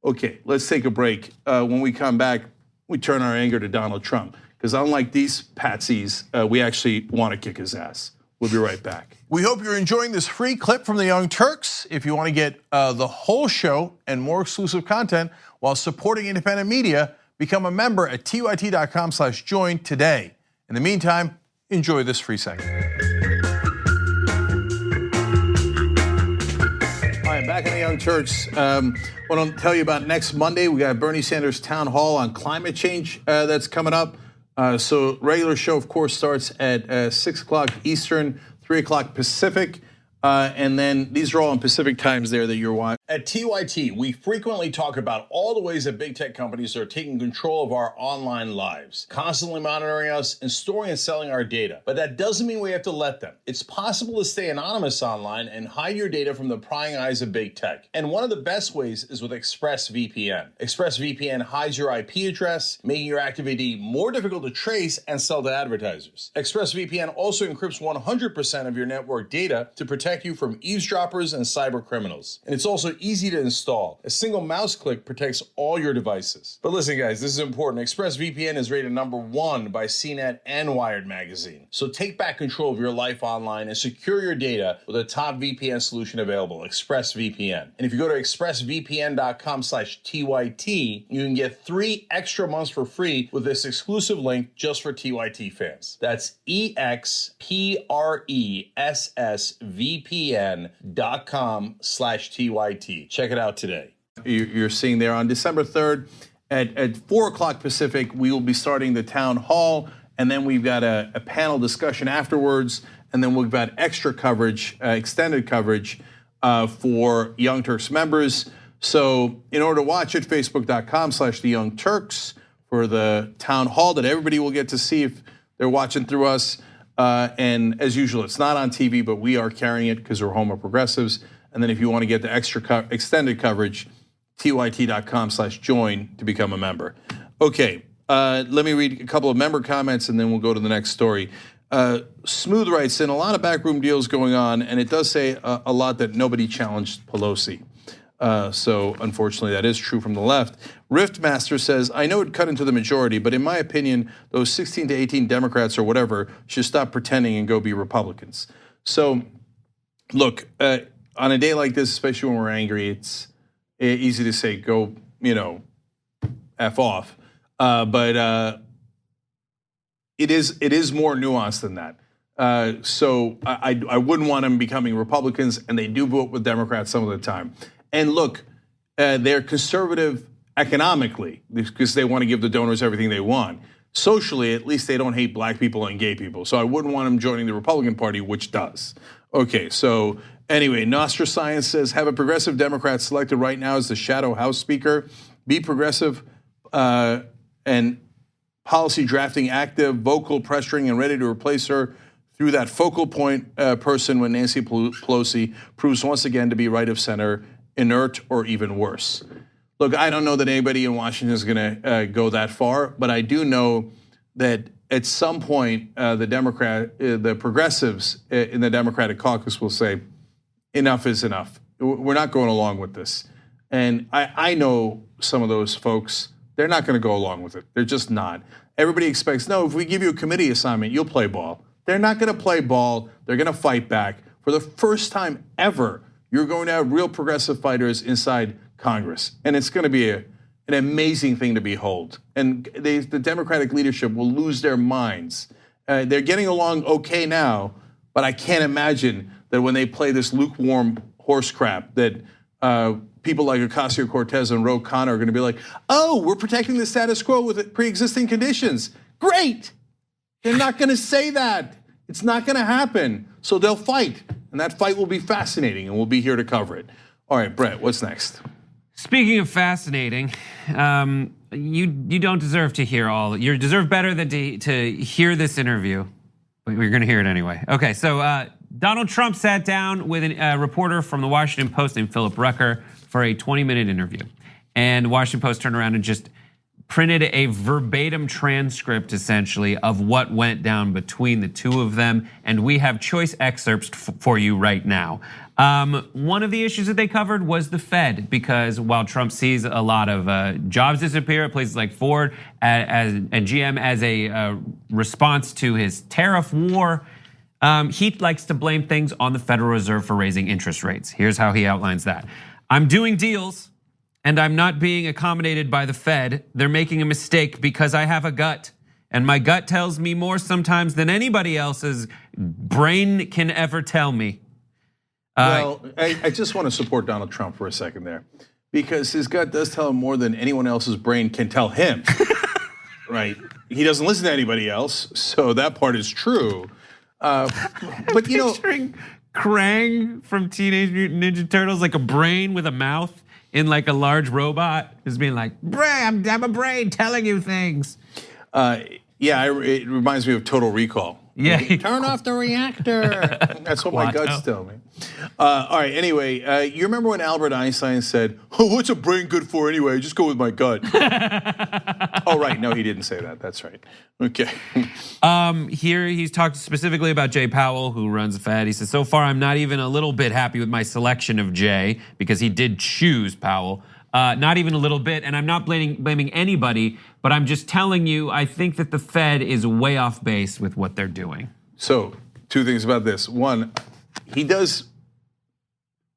Okay, let's take a break. When we come back, we turn our anger to Donald Trump. Because unlike these patsies, we actually want to kick his ass. We'll be right back. We hope you're enjoying this free clip from the Young Turks. If you want to get the whole show and more exclusive content while supporting independent media, become a member at tyt.com/join today. In the meantime, enjoy this free segment. Hi, back in the Young Turks. I want to tell you about next Monday. We got Bernie Sanders town hall on climate change that's coming up. So regular show, of course, starts at 6 o'clock Eastern, 3 o'clock Pacific. And then these are all in Pacific times there that you're watching. At TYT, we frequently talk about all the ways that big tech companies are taking control of our online lives, constantly monitoring us and storing and selling our data. But that doesn't mean we have to let them. It's possible to stay anonymous online and hide your data from the prying eyes of big tech. And one of the best ways is with ExpressVPN. ExpressVPN hides your IP address, making your activity more difficult to trace and sell to advertisers. ExpressVPN also encrypts 100% of your network data to protect you from eavesdroppers and cyber criminals. And it's also easy to install. A single mouse click protects all your devices. But listen, guys, this is important. ExpressVPN is rated #1 by CNET and Wired magazine. So take back control of your life online and secure your data with a top VPN solution available, ExpressVPN. And if you go to expressvpn.com/TYT, you can get 3 extra months for free with this exclusive link just for TYT fans. That's expressvpn.com/TYT. TV. Check it out today. You're seeing there on December 3rd at 4 o'clock Pacific, we will be starting the town hall, and then we've got a panel discussion afterwards, and then we've got extra coverage, extended coverage for Young Turks members. So in order to watch it, facebook.com/The Young Turks for the town hall that everybody will get to see if they're watching through us. And as usual, it's not on TV, but we are carrying it because we're home of progressives. And then if you want to get the extra extended coverage, tyt.com/join to become a member. Okay, let me read a couple of member comments and then we'll go to the next story. Smooth writes in, a lot of backroom deals going on, and it does say a lot that nobody challenged Pelosi. So unfortunately, that is true from the left. Riftmaster says, I know it cut into the majority, but in my opinion, those 16 to 18 Democrats or whatever should stop pretending and go be Republicans. So look, on a day like this, especially when we're angry, it's easy to say, go, F off. But it is more nuanced than that. So I wouldn't want them becoming Republicans, and they do vote with Democrats some of the time. And look, they're conservative economically because they want to give the donors everything they want. Socially, at least they don't hate black people and gay people. So I wouldn't want them joining the Republican Party, which does. Okay, so anyway, Nostra Science says, have a progressive Democrat selected right now as the shadow House Speaker. Be progressive and policy drafting active, vocal, pressuring, and ready to replace her through that focal point person when Nancy Pelosi proves once again to be right of center, inert, or even worse. Look, I don't know that anybody in Washington is gonna go that far, but I do know that at some point the progressives in the Democratic caucus will say, enough is enough. We're not going along with this. And I know some of those folks, they're not gonna go along with it. They're just not. Everybody expects, no, if we give you a committee assignment, you'll play ball. They're not gonna play ball, they're gonna fight back. For the first time ever, you're going to have real progressive fighters inside Congress. And it's gonna be an amazing thing to behold. And the Democratic leadership will lose their minds. They're getting along okay now, but I can't imagine that when they play this lukewarm horse crap that people like Ocasio-Cortez and Ro Khanna are gonna be like, oh, we're protecting the status quo with pre-existing conditions. Great, they're not gonna say that. It's not gonna happen, so they'll fight. And that fight will be fascinating and we'll be here to cover it. All right, Brett, what's next? Speaking of fascinating, you don't deserve to hear all. You deserve better than to hear this interview, but you're going to hear it anyway. Okay, so Donald Trump sat down with a reporter from the Washington Post named Philip Rucker for a 20-minute interview, and the Washington Post turned around and just printed a verbatim transcript, essentially, of what went down between the two of them, and we have choice excerpts for you right now. One of the issues that they covered was the Fed, because while Trump sees a lot of jobs disappear at places like Ford and GM as a response to his tariff war, he likes to blame things on the Federal Reserve for raising interest rates. Here's how he outlines that. I'm doing deals and I'm not being accommodated by the Fed. They're making a mistake because I have a gut. And my gut tells me more sometimes than anybody else's brain can ever tell me. Well, I just want to support Donald Trump for a second there, because his gut does tell him more than anyone else's brain can tell him, right? He doesn't listen to anybody else, so that part is true. But you know, picturing Krang from Teenage Mutant Ninja Turtles, like a brain with a mouth in like a large robot, is being like, "Brain, I'm a brain telling you things." Yeah, it reminds me of Total Recall. Yeah, turn off the reactor. That's what my guts tell me. All right. Anyway, you remember when Albert Einstein said, "Oh, what's a brain good for anyway? Just go with my gut." Oh, right. No, he didn't say that. That's right. Okay. Here he's talked specifically about Jay Powell, who runs the Fed. He says, so far I'm not even a little bit happy with my selection of Jay, because he did choose Powell. Not even a little bit, and I'm not blaming anybody, but I'm just telling you, I think that the Fed is way off base with what they're doing. So, two things about this. One, he does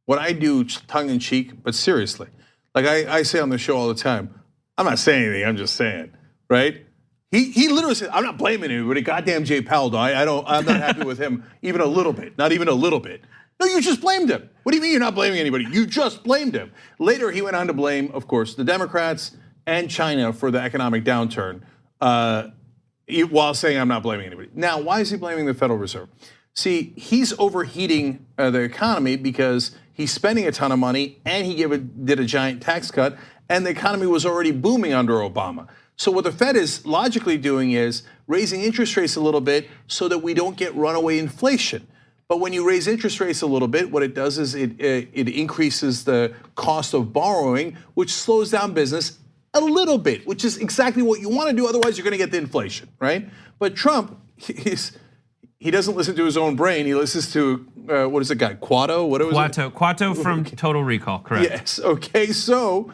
what I do tongue in cheek, but seriously. Like I say on the show all the time, I'm not saying anything, I'm just saying, right? He literally said, I'm not blaming anybody, goddamn Jay Powell, I'm not happy with him even a little bit, not even a little bit. No, you just blamed him. What do you mean you're not blaming anybody? You just blamed him. Later, he went on to blame, of course, the Democrats and China for the economic downturn, while saying I'm not blaming anybody. Now, why is he blaming the Federal Reserve? See, he's overheating the economy because he's spending a ton of money and he did a giant tax cut, and the economy was already booming under Obama. So what the Fed is logically doing is raising interest rates a little bit so that we don't get runaway inflation. But when you raise interest rates a little bit, what it does is it increases the cost of borrowing, which slows down business a little bit, which is exactly what you want to do. Otherwise, you're going to get the inflation, right? But Trump, he doesn't listen to his own brain. He listens to, what is it, guy? Quato? What was it? Quato from Total Recall, correct. Yes, okay, so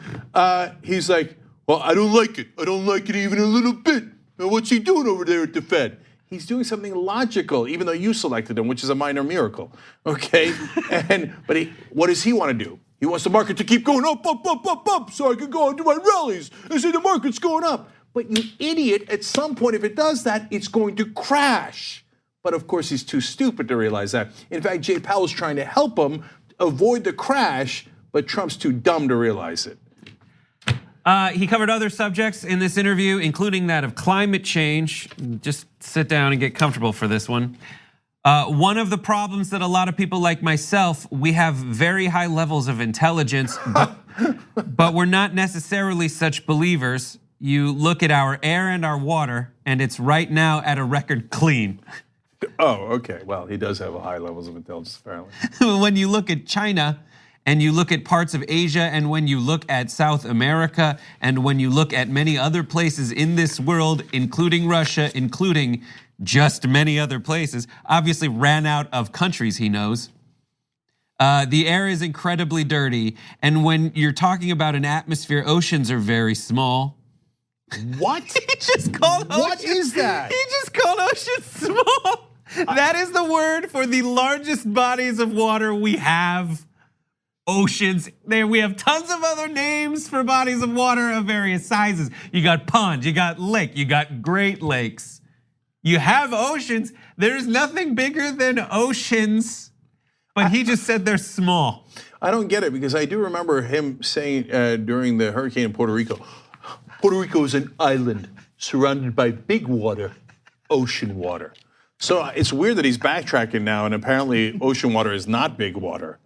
he's like, well, I don't like it. I don't like it even a little bit. Now, what's he doing over there at the Fed? He's doing something logical, even though you selected him, which is a minor miracle, okay? But what does he want to do? He wants the market to keep going up, up, up, up, up, so I can go and do my rallies and say the market's going up. But you idiot, at some point, if it does that, it's going to crash. But of course, he's too stupid to realize that. In fact, Jay Powell's trying to help him avoid the crash, but Trump's too dumb to realize it. He covered other subjects in this interview, including that of climate change. Just sit down and get comfortable for this one. One of the problems that a lot of people like myself, we have very high levels of intelligence, but we're not necessarily such believers. You look at our air and our water, and it's right now at a record clean. Oh, okay. Well, he does have high levels of intelligence, apparently. When you look at China, and you look at parts of Asia, and when you look at South America, and when you look at many other places in this world, including Russia, including just many other places, obviously ran out of countries he knows. The air is incredibly dirty, and when you're talking about an atmosphere, oceans are very small. What? He just called oceans. What is that? He just called oceans small. That is the word for the largest bodies of water we have. Oceans. There we have tons of other names for bodies of water of various sizes. You got pond, you got lake, you got Great Lakes. You have oceans. There's nothing bigger than oceans. But he just said they're small. I don't get it because I do remember him saying during the hurricane in Puerto Rico, Puerto Rico is an island surrounded by big water, ocean water. So it's weird that he's backtracking now and apparently ocean water is not big water.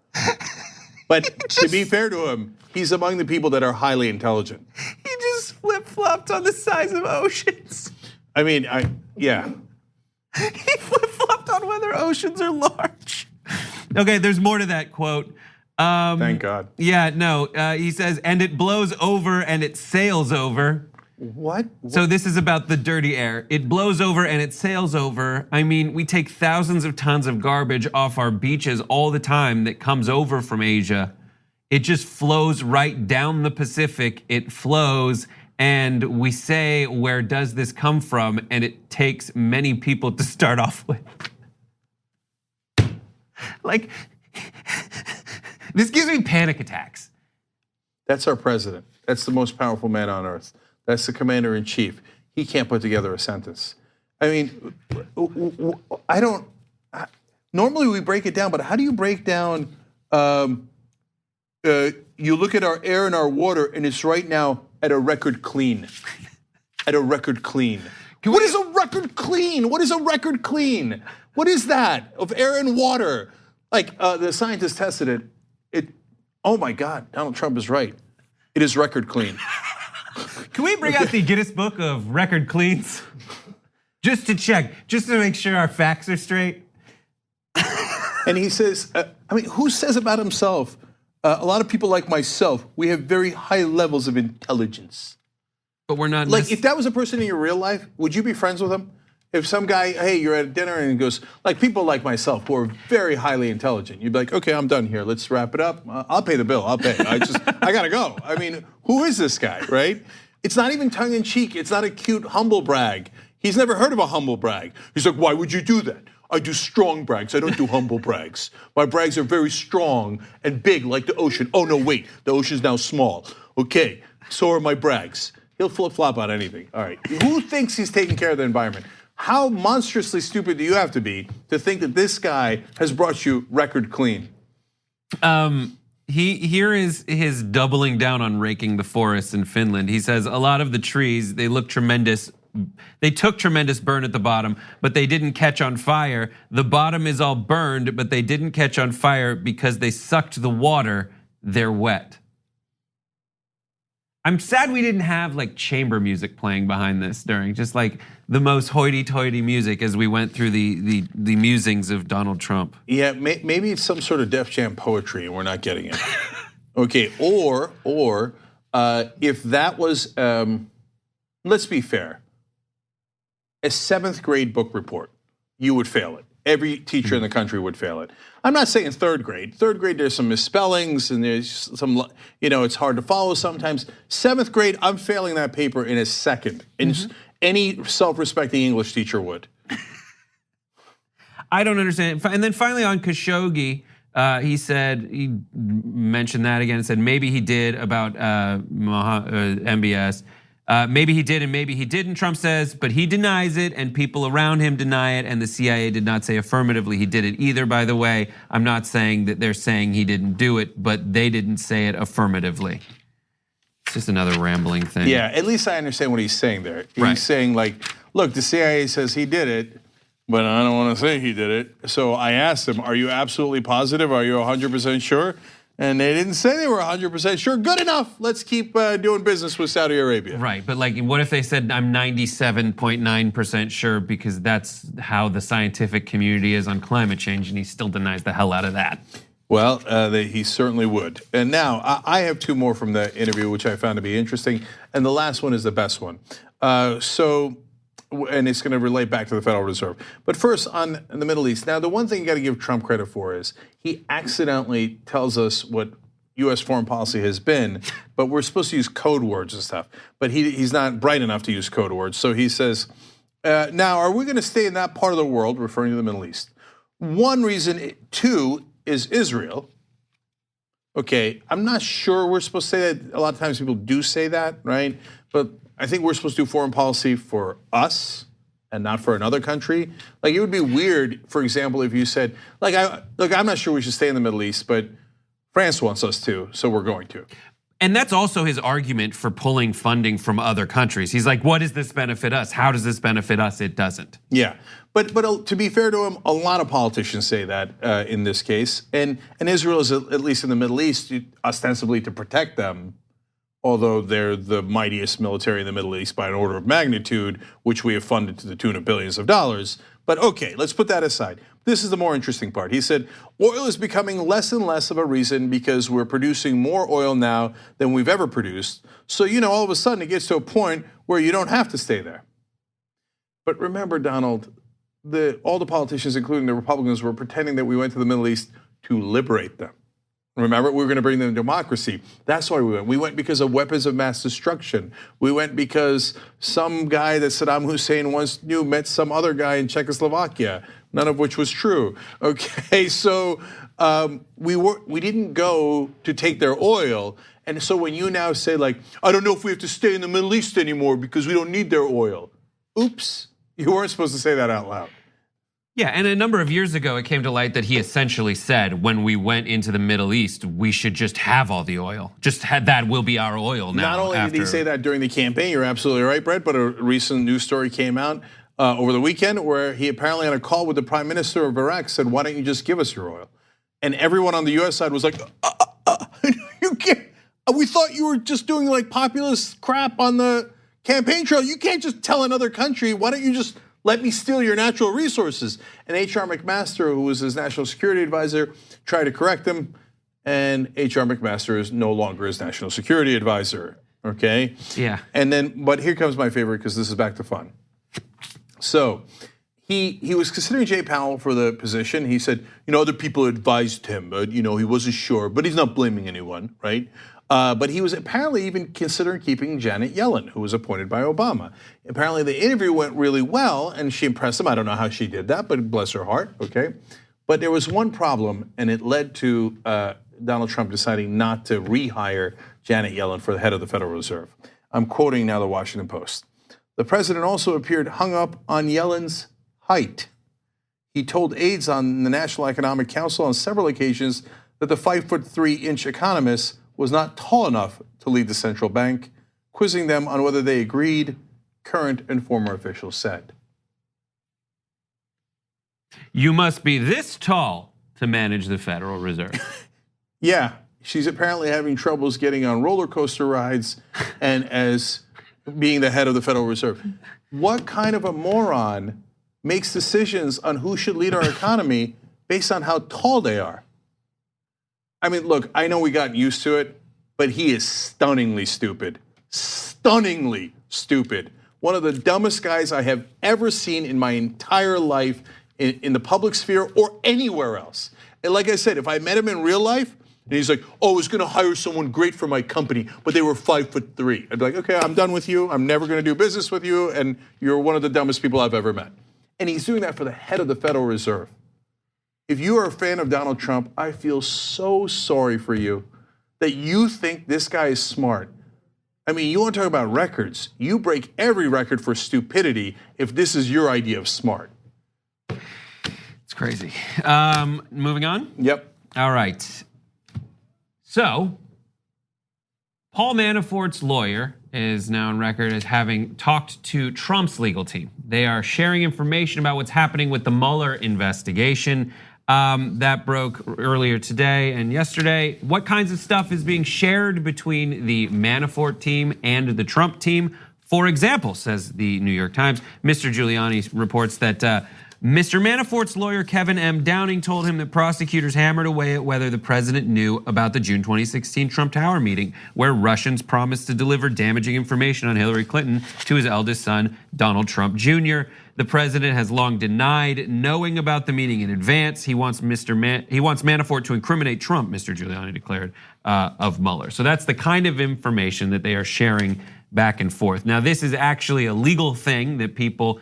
But to be fair to him, he's among the people that are highly intelligent. He just flip-flopped on the size of oceans. I mean, yeah. He flip-flopped on whether oceans are large. Okay, there's more to that quote. Thank God. Yeah, no, he says, and it blows over and it sails over. What? So this is about the dirty air. It blows over and it sails over. I mean, we take thousands of tons of garbage off our beaches all the time that comes over from Asia. It just flows right down the Pacific. It flows, and we say, where does this come from? And it takes many people to start off with. Like, this gives me panic attacks. That's our president. That's the most powerful man on earth. That's the commander in chief. He can't put together a sentence. I mean, normally we break it down, but how do you break down, you look at our air and our water and it's right now at a record clean. At a record clean. What is a record clean? What is a record clean? What is that of air and water? Like the scientists tested it, oh my God, Donald Trump is right. It is record clean. Can we bring out the Guinness Book of Record Cleans? Just to check, just to make sure our facts are straight. And he says, I mean, who says about himself, a lot of people like myself, we have very high levels of intelligence. But we're not. Like, if that was a person in your real life, would you be friends with him? If some guy, hey, you're at dinner and he goes, like people like myself who are very highly intelligent, you'd be like, okay, I'm done here. Let's wrap it up. I'll pay the bill. I'll pay. I gotta go. I mean, who is this guy, right? It's not even tongue in cheek. It's not a cute humble brag. He's never heard of a humble brag. He's like, why would you do that? I do strong brags. I don't do humble brags. My brags are very strong and big like the ocean. Oh no, wait, the ocean's now small. Okay, so are my brags. He'll flip-flop on anything. All right, who thinks he's taking care of the environment? How monstrously stupid do you have to be to think that this guy has brought you record clean? Here is his doubling down on raking the forests in Finland. He says a lot of the trees, they look tremendous. They took tremendous burn at the bottom, but they didn't catch on fire. The bottom is all burned, but they didn't catch on fire because they sucked the water. They're wet. I'm sad we didn't have like chamber music playing behind this during just like the most hoity-toity music as we went through the musings of Donald Trump. Yeah, maybe it's some sort of Def Jam poetry and we're not getting it. Okay, or if that was, let's be fair, a 7th grade book report, you would fail it. Every teacher in the country would fail it. I'm not saying 3rd grade. 3rd grade, there's some misspellings and there's some, it's hard to follow sometimes. 7th grade, I'm failing that paper in a second. And any self-respecting English teacher would. I don't understand. And then finally on Khashoggi, he mentioned that again and said maybe he did about MBS. Maybe he did and maybe he didn't, Trump says, but he denies it and people around him deny it, and the CIA did not say affirmatively he did it either, by the way. I'm not saying that they're saying he didn't do it, but they didn't say it affirmatively. It's just another rambling thing. Yeah, at least I understand what he's saying there. He's saying like, look, the CIA says he did it, but I don't want to say he did it. So I asked him, are you absolutely positive? Are you 100% sure? And they didn't say they were 100% sure. Good enough. Let's keep doing business with Saudi Arabia. Right, but like, what if they said I'm 97.9% sure because that's how the scientific community is on climate change, and he still denies the hell out of that? Well, he certainly would. And now I have 2 more from the interview, which I found to be interesting, and the last one is the best one. And it's going to relate back to the Federal Reserve. But first, on the Middle East. Now, the one thing you got to give Trump credit for is he accidentally tells us what U.S. foreign policy has been, but we're supposed to use code words and stuff. But he's not bright enough to use code words. So he says, now, are we going to stay in that part of the world, referring to the Middle East? One reason, 2, is Israel. Okay, I'm not sure we're supposed to say that. A lot of times people do say that, right? But I think we're supposed to do foreign policy for us and not for another country. Like, it would be weird, for example, if you said, like, I'm not sure we should stay in the Middle East, but France wants us to, so we're going to. And that's also his argument for pulling funding from other countries. He's like, what does this benefit us? How does this benefit us? It doesn't. Yeah, but to be fair to him, a lot of politicians say that in this case. And Israel is, at least in the Middle East, ostensibly to protect them, although they're the mightiest military in the Middle East by an order of magnitude, which we have funded to the tune of billions of dollars. But okay, let's put that aside. This is the more interesting part. He said, oil is becoming less and less of a reason because we're producing more oil now than we've ever produced. So, all of a sudden it gets to a point where you don't have to stay there. But remember, Donald, all the politicians, including the Republicans, were pretending that we went to the Middle East to liberate them. Remember, we were going to bring them democracy. That's why we went. We went because of weapons of mass destruction. We went because some guy that Saddam Hussein once knew met some other guy in Czechoslovakia, none of which was true. Okay, so we didn't go to take their oil. And so when you now say, like, I don't know if we have to stay in the Middle East anymore because we don't need their oil. Oops, you weren't supposed to say that out loud. Yeah, and a number of years ago, it came to light that he essentially said, when we went into the Middle East, we should just have all the oil. That will be our oil now. Not only did he say that during the campaign, you're absolutely right, Brett, but a recent news story came out over the weekend where he apparently on a call with the Prime Minister of Iraq said, why don't you just give us your oil? And everyone on the US side was like, you can't. We thought you were just doing like populist crap on the campaign trail. You can't just tell another country, why don't you just let me steal your natural resources? And H.R. McMaster, who was his national security advisor, tried to correct him. And H.R. McMaster is no longer his national security advisor, okay? Yeah. And then, but here comes my favorite, because this is back to fun. So he was considering Jay Powell for the position. He said, other people advised him, but he wasn't sure, but he's not blaming anyone, right? But he was apparently even considering keeping Janet Yellen, who was appointed by Obama. Apparently the interview went really well and she impressed him. I don't know how she did that, but bless her heart, okay? But there was one problem, and it led to Donald Trump deciding not to rehire Janet Yellen for the head of the Federal Reserve. I'm quoting now the Washington Post. The president also appeared hung up on Yellen's height. He told aides on the National Economic Council on several occasions that the 5'3" economist was not tall enough to lead the central bank, quizzing them on whether they agreed, current and former officials said. You must be this tall to manage the Federal Reserve. Yeah, she's apparently having troubles getting on roller coaster rides and as being the head of the Federal Reserve. What kind of a moron makes decisions on who should lead our economy based on how tall they are? I mean, look, I know we got used to it, but he is stunningly stupid. Stunningly stupid. One of the dumbest guys I have ever seen in my entire life in the public sphere or anywhere else. And like I said, if I met him in real life, and he's like, oh, I was gonna hire someone great for my company, but they were 5'3". I'd be like, okay, I'm done with you. I'm never gonna do business with you, and you're one of the dumbest people I've ever met. And he's doing that for the head of the Federal Reserve. If you are a fan of Donald Trump, I feel so sorry for you that you think this guy is smart. I mean, you want to talk about records. You break every record for stupidity if this is your idea of smart. It's crazy. Moving on? Yep. All right. So, Paul Manafort's lawyer is now on record as having talked to Trump's legal team. They are sharing information about what's happening with the Mueller investigation. That broke earlier today and yesterday. What kinds of stuff is being shared between the Manafort team and the Trump team? For example, says the New York Times, Mr. Giuliani reports that Mr. Manafort's lawyer, Kevin M. Downing, told him that prosecutors hammered away at whether the president knew about the June 2016 Trump Tower meeting, where Russians promised to deliver damaging information on Hillary Clinton to his eldest son, Donald Trump Jr. The president has long denied knowing about the meeting in advance. He wants Manafort to incriminate Trump, Mr. Giuliani declared, of Mueller. So that's the kind of information that they are sharing back and forth. Now, this is actually a legal thing that people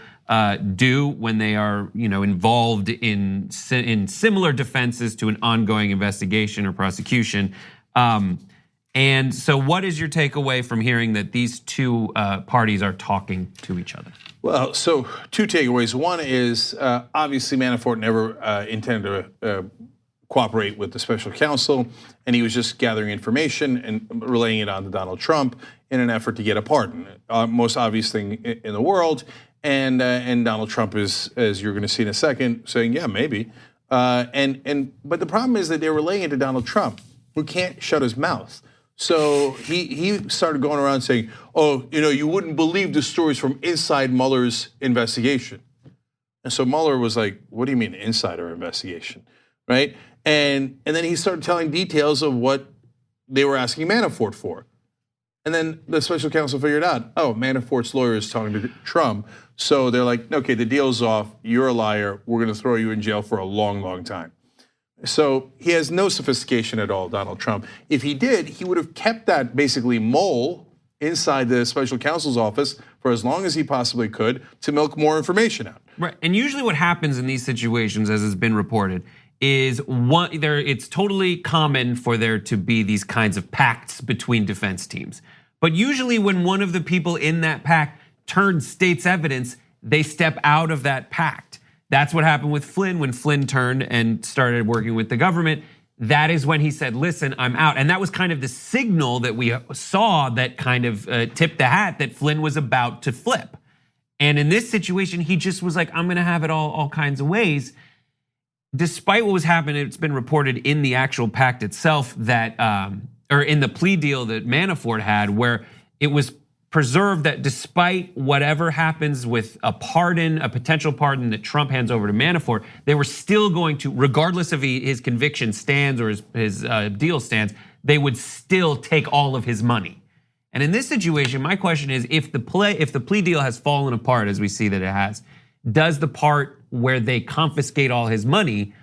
do when they are, involved in similar defenses to an ongoing investigation or prosecution. And so, what is your takeaway from hearing that these two parties are talking to each other? Well, so two takeaways. One is obviously Manafort never intended to cooperate with the special counsel, and he was just gathering information and relaying it on to Donald Trump in an effort to get a pardon. Most obvious thing in the world. And Donald Trump is, as you're going to see in a second, saying, yeah, maybe. But the problem is that they're relaying it to Donald Trump, who can't shut his mouth. So he started going around saying, oh, you wouldn't believe the stories from inside Mueller's investigation. And so Mueller was like, what do you mean insider investigation, right? And then he started telling details of what they were asking Manafort for. And then the special counsel figured out, oh, Manafort's lawyer is talking to Trump. So they're like, okay, the deal's off. You're a liar. We're going to throw you in jail for a long, long time. So he has no sophistication at all, Donald Trump. If he did, he would have kept that basically mole inside the special counsel's office for as long as he possibly could to milk more information out. Right, and usually what happens in these situations, as has been reported, is it's totally common for there to be these kinds of pacts between defense teams. But usually when one of the people in that pact turns state's evidence, they step out of that pact. That's what happened with Flynn when Flynn turned and started working with the government. That is when he said, listen, I'm out. And that was kind of the signal that we saw that kind of tipped the hat that Flynn was about to flip. And in this situation, he just was like, I'm gonna have it all kinds of ways. Despite what was happening, it's been reported in the actual pact itself that, or in the plea deal that Manafort had, where it was preserved that despite whatever happens with a potential pardon that Trump hands over to Manafort, they were still going to, regardless of his conviction stands or his deal stands, they would still take all of his money. And in this situation, my question is, if the plea deal has fallen apart, as we see that it has, does the part where they confiscate all his money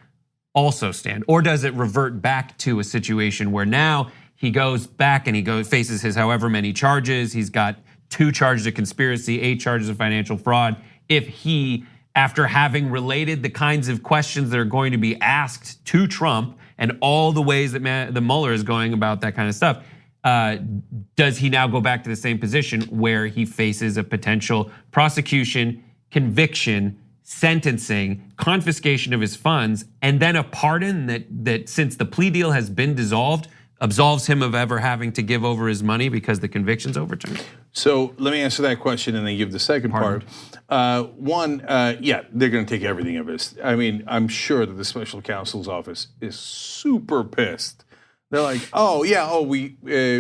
also stand? Or does it revert back to a situation where now he goes back and faces his however many charges? He's got 2 charges of conspiracy, 8 charges of financial fraud. If he, after having related the kinds of questions that are going to be asked to Trump and all the ways that the Mueller is going about that kind of stuff, does he now go back to the same position where he faces a potential prosecution, conviction, sentencing, confiscation of his funds, and then a pardon that since the plea deal has been dissolved, absolves him of ever having to give over his money because the conviction's overturned? So let me answer that question and then give the second part. One, yeah, they're going to take everything of this. I mean, I'm sure that the special counsel's office is super pissed. They're like, oh yeah,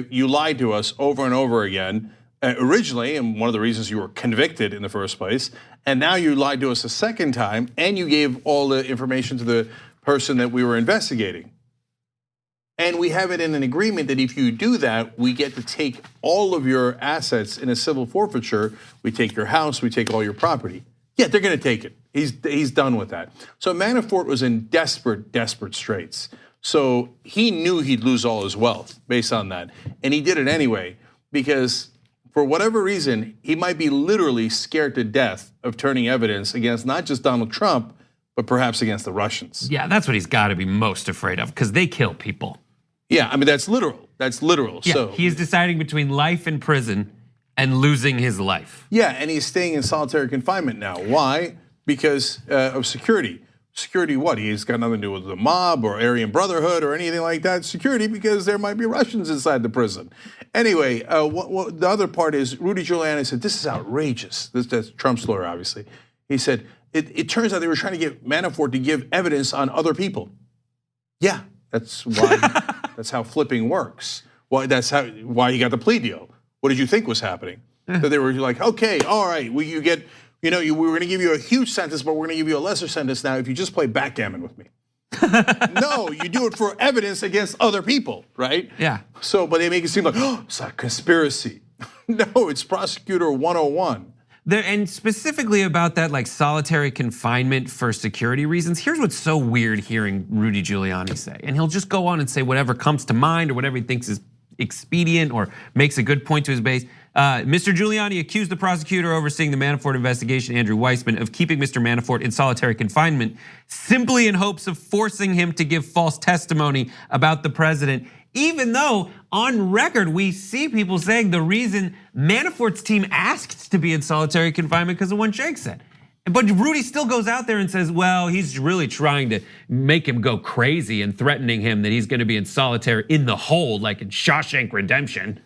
you lied to us over and over again originally, and one of the reasons you were convicted in the first place, and now you lied to us a second time, and you gave all the information to the person that we were investigating. And we have it in an agreement that if you do that, we get to take all of your assets in a civil forfeiture. We take your house, we take all your property. Yeah, they're going to take it. He's done with that. So Manafort was in desperate straits. So he knew he'd lose all his wealth based on that. And he did it anyway because for whatever reason, he might be literally scared to death of turning evidence against not just Donald Trump, but perhaps against the Russians. Yeah, that's what he's got to be most afraid of because they kill people. Yeah, I mean, that's literal. That's literal. Yeah, So he's deciding between life in prison and losing his life. yeah, and he's staying in solitary confinement now. Why? Because of security. Security what? He's got nothing to do with the mob or Aryan Brotherhood or anything like that. Security because there might be Russians inside the prison. Anyway, the other part is Rudy Giuliani said, this is outrageous. That's Trump's lawyer, obviously. He said, it turns out they were trying to get Manafort to give evidence on other people. Yeah, that's why, that's how flipping works. Why you got the plea deal. What did you think was happening? That they were like, okay, all right, we were going to give you a huge sentence, but we're going to give you a lesser sentence now if you just play backgammon with me. No, you do it for evidence against other people, right? Yeah. So, but they make it seem like, oh, it's a conspiracy. No, it's prosecutor 101. And specifically about that like solitary confinement for security reasons, here's what's so weird hearing Rudy Giuliani say. And he'll just go on and say whatever comes to mind or whatever he thinks is expedient or makes a good point to his base. Mr. Giuliani accused the prosecutor overseeing the Manafort investigation, Andrew Weissmann, of keeping Mr. Manafort in solitary confinement simply in hopes of forcing him to give false testimony about the president, even though on record we see people saying the reason Manafort's team asked to be in solitary confinement because of what Jake said. But Rudy still goes out there and says, well, he's really trying to make him go crazy and threatening him that he's going to be in solitary in the hole, like in Shawshank Redemption.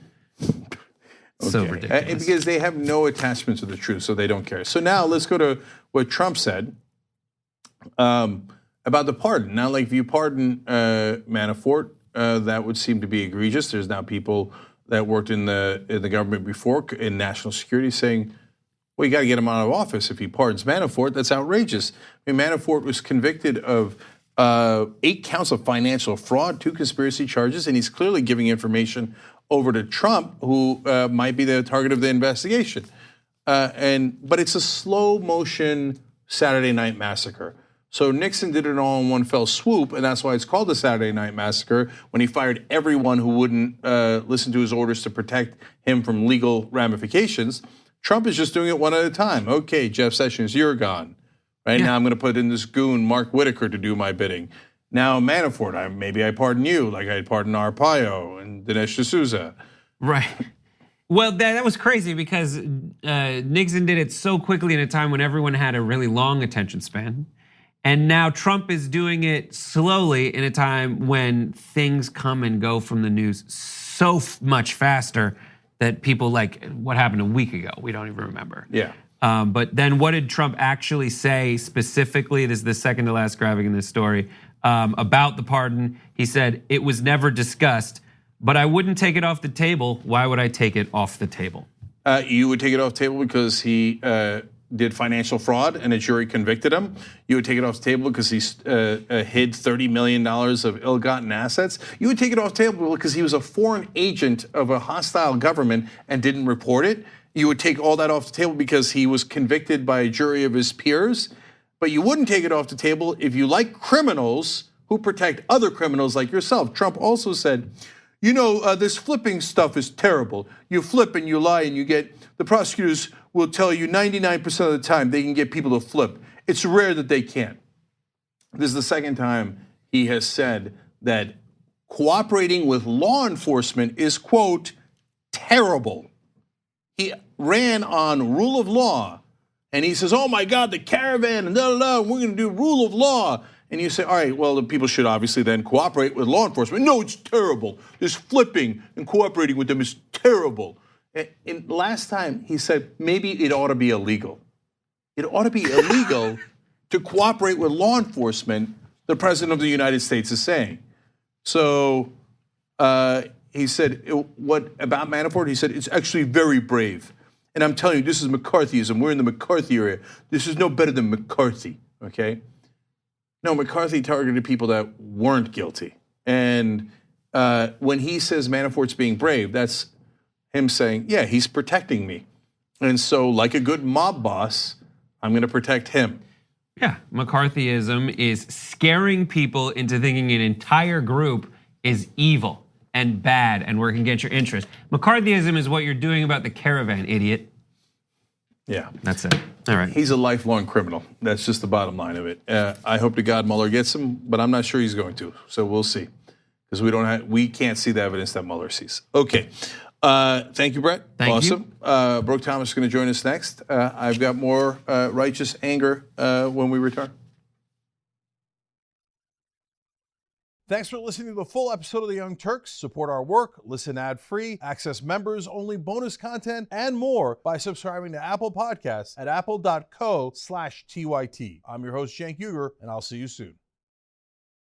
So ridiculous. Because they have no attachment to the truth, so they don't care. So now let's go to what Trump said about the pardon. Now, like if you pardon Manafort, that would seem to be egregious. There's now people that worked in the government before in national security saying, well, you got to get him out of office if he pardons Manafort. That's outrageous. I mean, Manafort was convicted of 8 counts of financial fraud, 2 conspiracy charges, and he's clearly giving information over to Trump, who might be the target of the investigation. But it's a slow motion Saturday Night Massacre. So Nixon did it all in one fell swoop, and that's why it's called the Saturday Night Massacre, when he fired everyone who wouldn't listen to his orders to protect him from legal ramifications. Trump is just doing it one at a time. Okay, Jeff Sessions, you're gone. Right now I'm going to put in this goon, Mark Whitaker, to do my bidding. Now Manafort, maybe I pardon you, like I pardon Arpaio and Dinesh D'Souza. Right. Well, that was crazy because Nixon did it so quickly in a time when everyone had a really long attention span. And now Trump is doing it slowly in a time when things come and go from the news so much faster that people like what happened a week ago, we don't even remember. Yeah. But then what did Trump actually say specifically? This is the second to last graphic in this story about the pardon. He said, it was never discussed, but I wouldn't take it off the table. Why would I take it off the table? You would take it off the table because he did financial fraud and a jury convicted him. You would take it off the table because he hid $30 million of ill-gotten assets. You would take it off the table because he was a foreign agent of a hostile government and didn't report it. You would take all that off the table because he was convicted by a jury of his peers. But you wouldn't take it off the table if you like criminals who protect other criminals like yourself. Trump also said, you know, this flipping stuff is terrible. You flip and you lie and you get, the prosecutors will tell you 99% of the time they can get people to flip. It's rare that they can't. This is the second time he has said that cooperating with law enforcement is, quote, terrible. He ran on rule of law, and he says, oh my God, the caravan, and we're going to do rule of law. And you say, all right, well, the people should obviously then cooperate with law enforcement. No, it's terrible. This flipping and cooperating with them is terrible. And last time he said, maybe it ought to be illegal. It ought to be illegal to cooperate with law enforcement, the President of the United States is saying. So he said, what about Manafort? He said, it's actually very brave. And I'm telling you, this is McCarthyism. We're in the McCarthy area. This is no better than McCarthy, okay? No, McCarthy targeted people that weren't guilty. And when he says Manafort's being brave, that's him saying, yeah, he's protecting me. And so like a good mob boss, I'm going to protect him. Yeah, McCarthyism is scaring people into thinking an entire group is evil and bad and where it can get your interest. McCarthyism is what you're doing about the caravan, idiot. Yeah. That's it. All right. He's a lifelong criminal. That's just the bottom line of it. I hope to God Mueller gets him, but I'm not sure he's going to. So we'll see, because we can't see the evidence that Mueller sees. Okay. Thank you, Brett. Thank you. Awesome. Brooke Thomas is going to join us next. I've got more righteous anger when we return. Thanks for listening to the full episode of The Young Turks. Support our work, listen ad-free, access members-only bonus content, and more by subscribing to Apple Podcasts at apple.co/TYT. I'm your host, Cenk Uygur, and I'll see you soon.